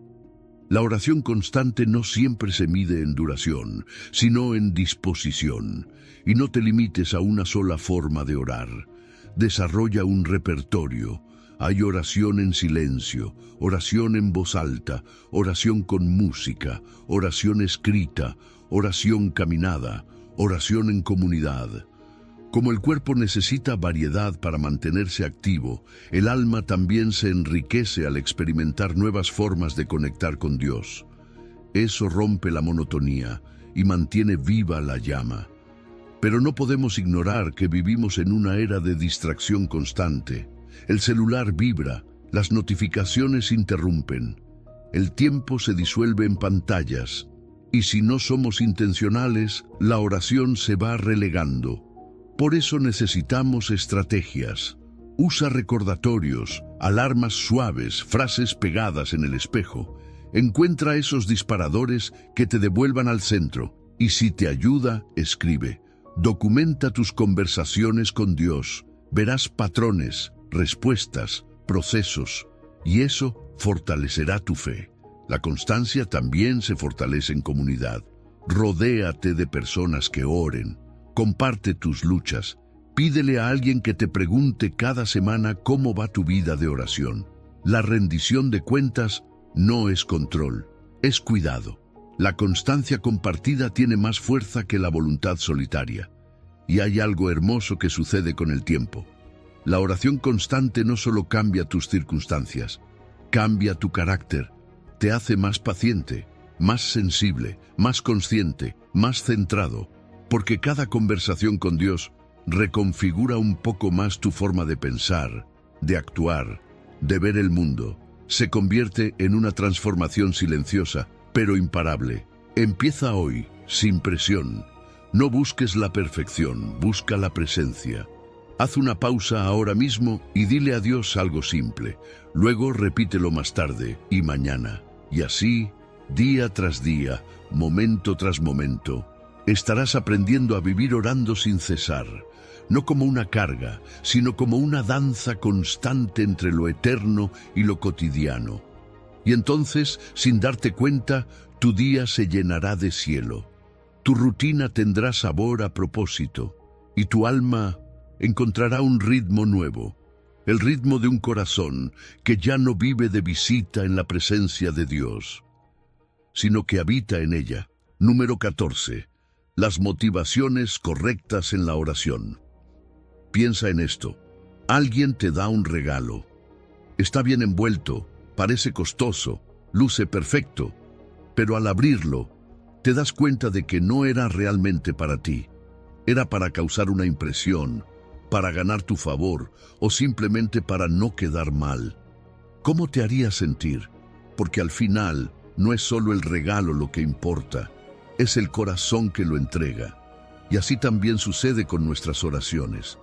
La oración constante no siempre se mide en duración, sino en disposición. Y no te limites a una sola forma de orar. Desarrolla un repertorio. Hay oración en silencio, oración en voz alta, oración con música, oración escrita, oración caminada, oración en comunidad. Como el cuerpo necesita variedad para mantenerse activo, el alma también se enriquece al experimentar nuevas formas de conectar con Dios. Eso rompe la monotonía y mantiene viva la llama. Pero no podemos ignorar que vivimos en una era de distracción constante. El celular vibra, las notificaciones interrumpen, el tiempo se disuelve en pantallas, y si no somos intencionales, la oración se va relegando. Por eso necesitamos estrategias. Usa recordatorios, alarmas suaves, frases pegadas en el espejo. Encuentra esos disparadores que te devuelvan al centro. Y si te ayuda, escribe. Documenta tus conversaciones con Dios. Verás patrones, respuestas, procesos. Y eso fortalecerá tu fe. La constancia también se fortalece en comunidad. Rodéate de personas que oren. Comparte tus luchas. Pídele a alguien que te pregunte cada semana cómo va tu vida de oración. La rendición de cuentas no es control, es cuidado. La constancia compartida tiene más fuerza que la voluntad solitaria. Y hay algo hermoso que sucede con el tiempo. La oración constante no solo cambia tus circunstancias, cambia tu carácter, te hace más paciente, más sensible, más consciente, más centrado, porque cada conversación con Dios reconfigura un poco más tu forma de pensar, de actuar, de ver el mundo. Se convierte en una transformación silenciosa, pero imparable. Empieza hoy, sin presión. No busques la perfección, busca la presencia. Haz una pausa ahora mismo y dile a Dios algo simple. Luego repítelo más tarde y mañana. Y así, día tras día, momento tras momento, estarás aprendiendo a vivir orando sin cesar. No como una carga, sino como una danza constante entre lo eterno y lo cotidiano. Y entonces, sin darte cuenta, tu día se llenará de cielo. Tu rutina tendrá sabor a propósito, y tu alma encontrará un ritmo nuevo, el ritmo de un corazón que ya no vive de visita en la presencia de Dios, sino que habita en ella. Número 14. Las motivaciones correctas en la oración. Piensa en esto. Alguien te da un regalo. Está bien envuelto, parece costoso, luce perfecto, pero al abrirlo, te das cuenta de que no era realmente para ti. Era para causar una impresión, para ganar tu favor o simplemente para no quedar mal. ¿Cómo te haría sentir? Porque al final no es solo el regalo lo que importa, es el corazón que lo entrega. Y así también sucede con nuestras oraciones.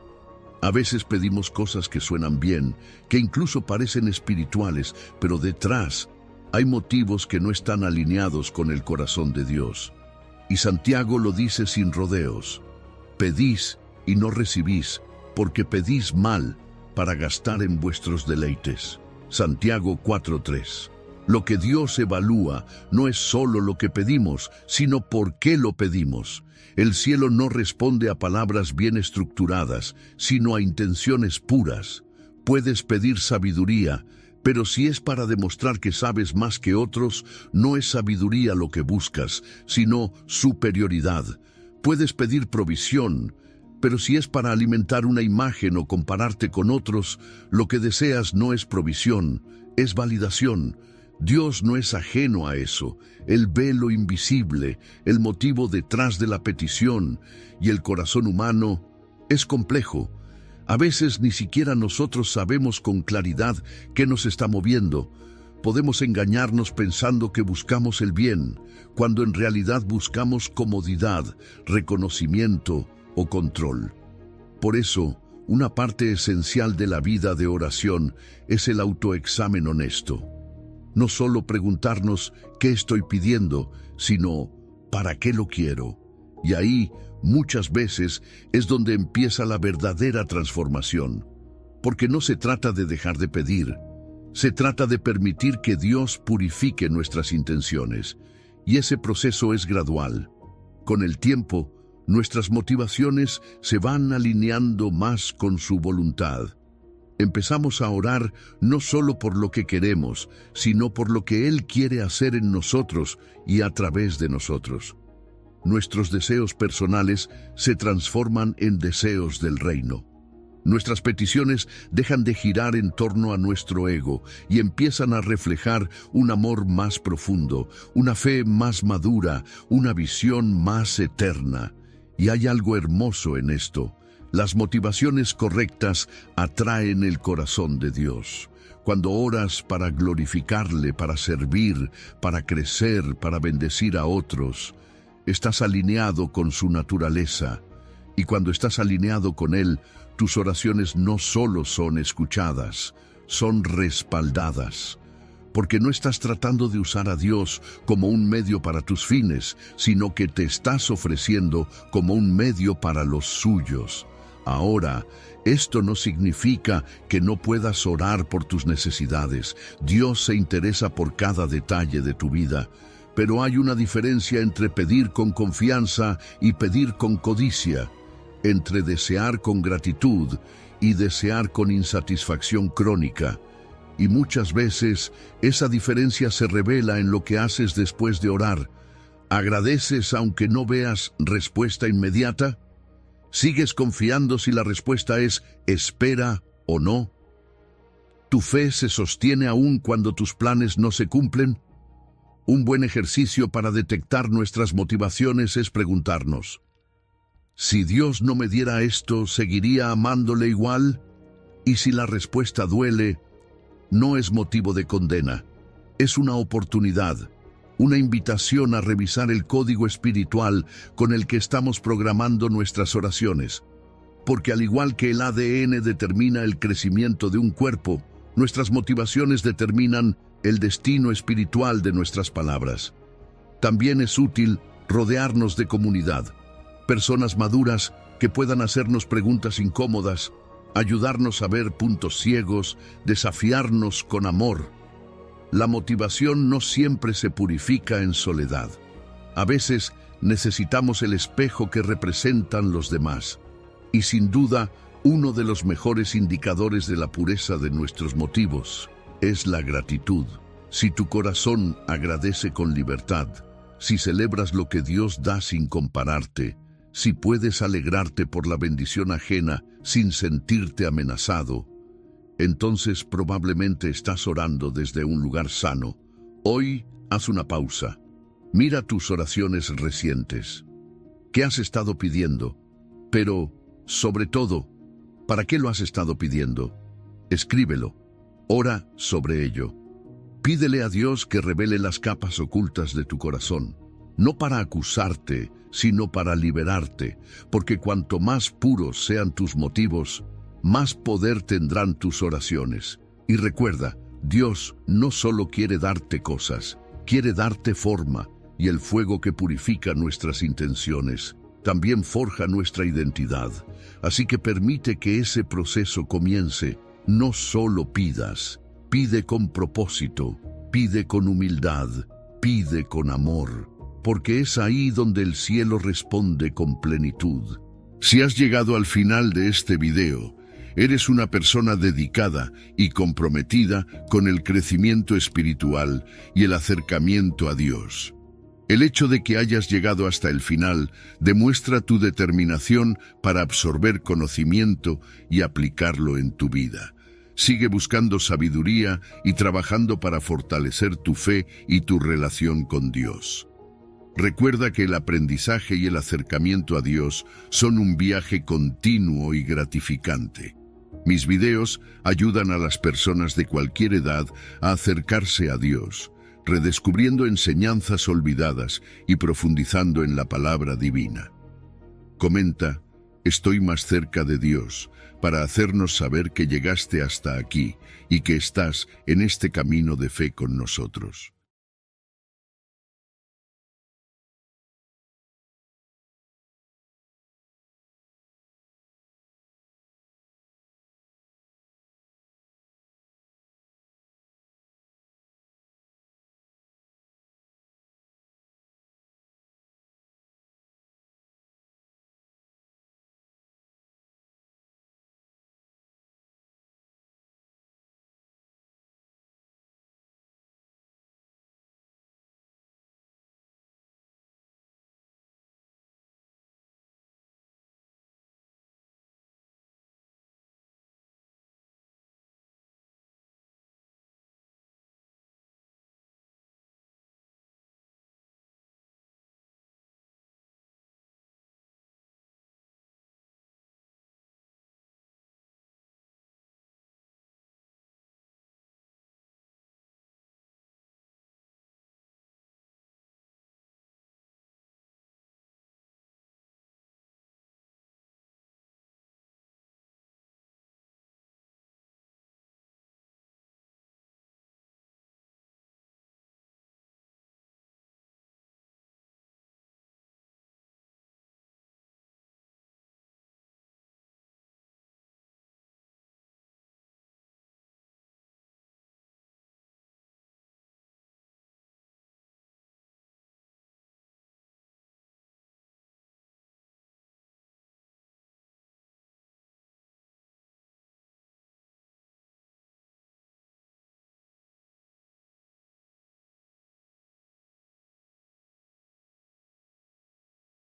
A veces pedimos cosas que suenan bien, que incluso parecen espirituales, pero detrás hay motivos que no están alineados con el corazón de Dios. Y Santiago lo dice sin rodeos. Pedís y no recibís, porque pedís mal para gastar en vuestros deleites. Santiago 4:3. Lo que Dios evalúa no es solo lo que pedimos, sino por qué lo pedimos. El cielo no responde a palabras bien estructuradas, sino a intenciones puras. Puedes pedir sabiduría, pero si es para demostrar que sabes más que otros, no es sabiduría lo que buscas, sino superioridad. Puedes pedir provisión, pero si es para alimentar una imagen o compararte con otros, lo que deseas no es provisión, es validación. Dios no es ajeno a eso. Él ve lo invisible, el motivo detrás de la petición, y el corazón humano es complejo. A veces ni siquiera nosotros sabemos con claridad qué nos está moviendo. Podemos engañarnos pensando que buscamos el bien, cuando en realidad buscamos comodidad, reconocimiento o control. Por eso, una parte esencial de la vida de oración es el autoexamen honesto. No solo preguntarnos qué estoy pidiendo, sino ¿para qué lo quiero? Y ahí, muchas veces, es donde empieza la verdadera transformación. Porque no se trata de dejar de pedir, se trata de permitir que Dios purifique nuestras intenciones. Y ese proceso es gradual. Con el tiempo, nuestras motivaciones se van alineando más con su voluntad. Empezamos a orar no solo por lo que queremos, sino por lo que Él quiere hacer en nosotros y a través de nosotros. Nuestros deseos personales se transforman en deseos del reino. Nuestras peticiones dejan de girar en torno a nuestro ego y empiezan a reflejar un amor más profundo, una fe más madura, una visión más eterna. Y hay algo hermoso en esto. Las motivaciones correctas atraen el corazón de Dios. Cuando oras para glorificarle, para servir, para crecer, para bendecir a otros, estás alineado con su naturaleza. Y cuando estás alineado con Él, tus oraciones no solo son escuchadas, son respaldadas. Porque no estás tratando de usar a Dios como un medio para tus fines, sino que te estás ofreciendo como un medio para los suyos. Ahora, esto no significa que no puedas orar por tus necesidades. Dios se interesa por cada detalle de tu vida. Pero hay una diferencia entre pedir con confianza y pedir con codicia, entre desear con gratitud y desear con insatisfacción crónica. Y muchas veces esa diferencia se revela en lo que haces después de orar. ¿Agradeces aunque no veas respuesta inmediata? ¿Sigues confiando si la respuesta es espera o no? ¿Tu fe se sostiene aún cuando tus planes no se cumplen? Un buen ejercicio para detectar nuestras motivaciones es preguntarnos: ¿si Dios no me diera esto, seguiría amándole igual? Y si la respuesta duele, no es motivo de condena, es una oportunidad, una invitación a revisar el código espiritual con el que estamos programando nuestras oraciones. Porque al igual que el ADN determina el crecimiento de un cuerpo, nuestras motivaciones determinan el destino espiritual de nuestras palabras. También es útil rodearnos de comunidad, personas maduras que puedan hacernos preguntas incómodas, ayudarnos a ver puntos ciegos, desafiarnos con amor. La motivación no siempre se purifica en soledad. A veces necesitamos el espejo que representan los demás. Y sin duda, uno de los mejores indicadores de la pureza de nuestros motivos es la gratitud. Si tu corazón agradece con libertad, si celebras lo que Dios da sin compararte, si puedes alegrarte por la bendición ajena sin sentirte amenazado, entonces probablemente estás orando desde un lugar sano. Hoy, haz una pausa. Mira tus oraciones recientes. ¿Qué has estado pidiendo? Pero, sobre todo, ¿para qué lo has estado pidiendo? Escríbelo. Ora sobre ello. Pídele a Dios que revele las capas ocultas de tu corazón, no para acusarte, sino para liberarte, porque cuanto más puros sean tus motivos, más poder tendrán tus oraciones. Y recuerda, Dios no solo quiere darte cosas, quiere darte forma, y el fuego que purifica nuestras intenciones también forja nuestra identidad. Así que permite que ese proceso comience. No solo pidas, pide con propósito, pide con humildad, pide con amor, porque es ahí donde el cielo responde con plenitud. Si has llegado al final de este video, eres una persona dedicada y comprometida con el crecimiento espiritual y el acercamiento a Dios. El hecho de que hayas llegado hasta el final demuestra tu determinación para absorber conocimiento y aplicarlo en tu vida. Sigue buscando sabiduría y trabajando para fortalecer tu fe y tu relación con Dios. Recuerda que el aprendizaje y el acercamiento a Dios son un viaje continuo y gratificante. Mis videos ayudan a las personas de cualquier edad a acercarse a Dios, redescubriendo enseñanzas olvidadas y profundizando en la palabra divina. Comenta: estoy más cerca de Dios, para hacernos saber que llegaste hasta aquí y que estás en este camino de fe con nosotros.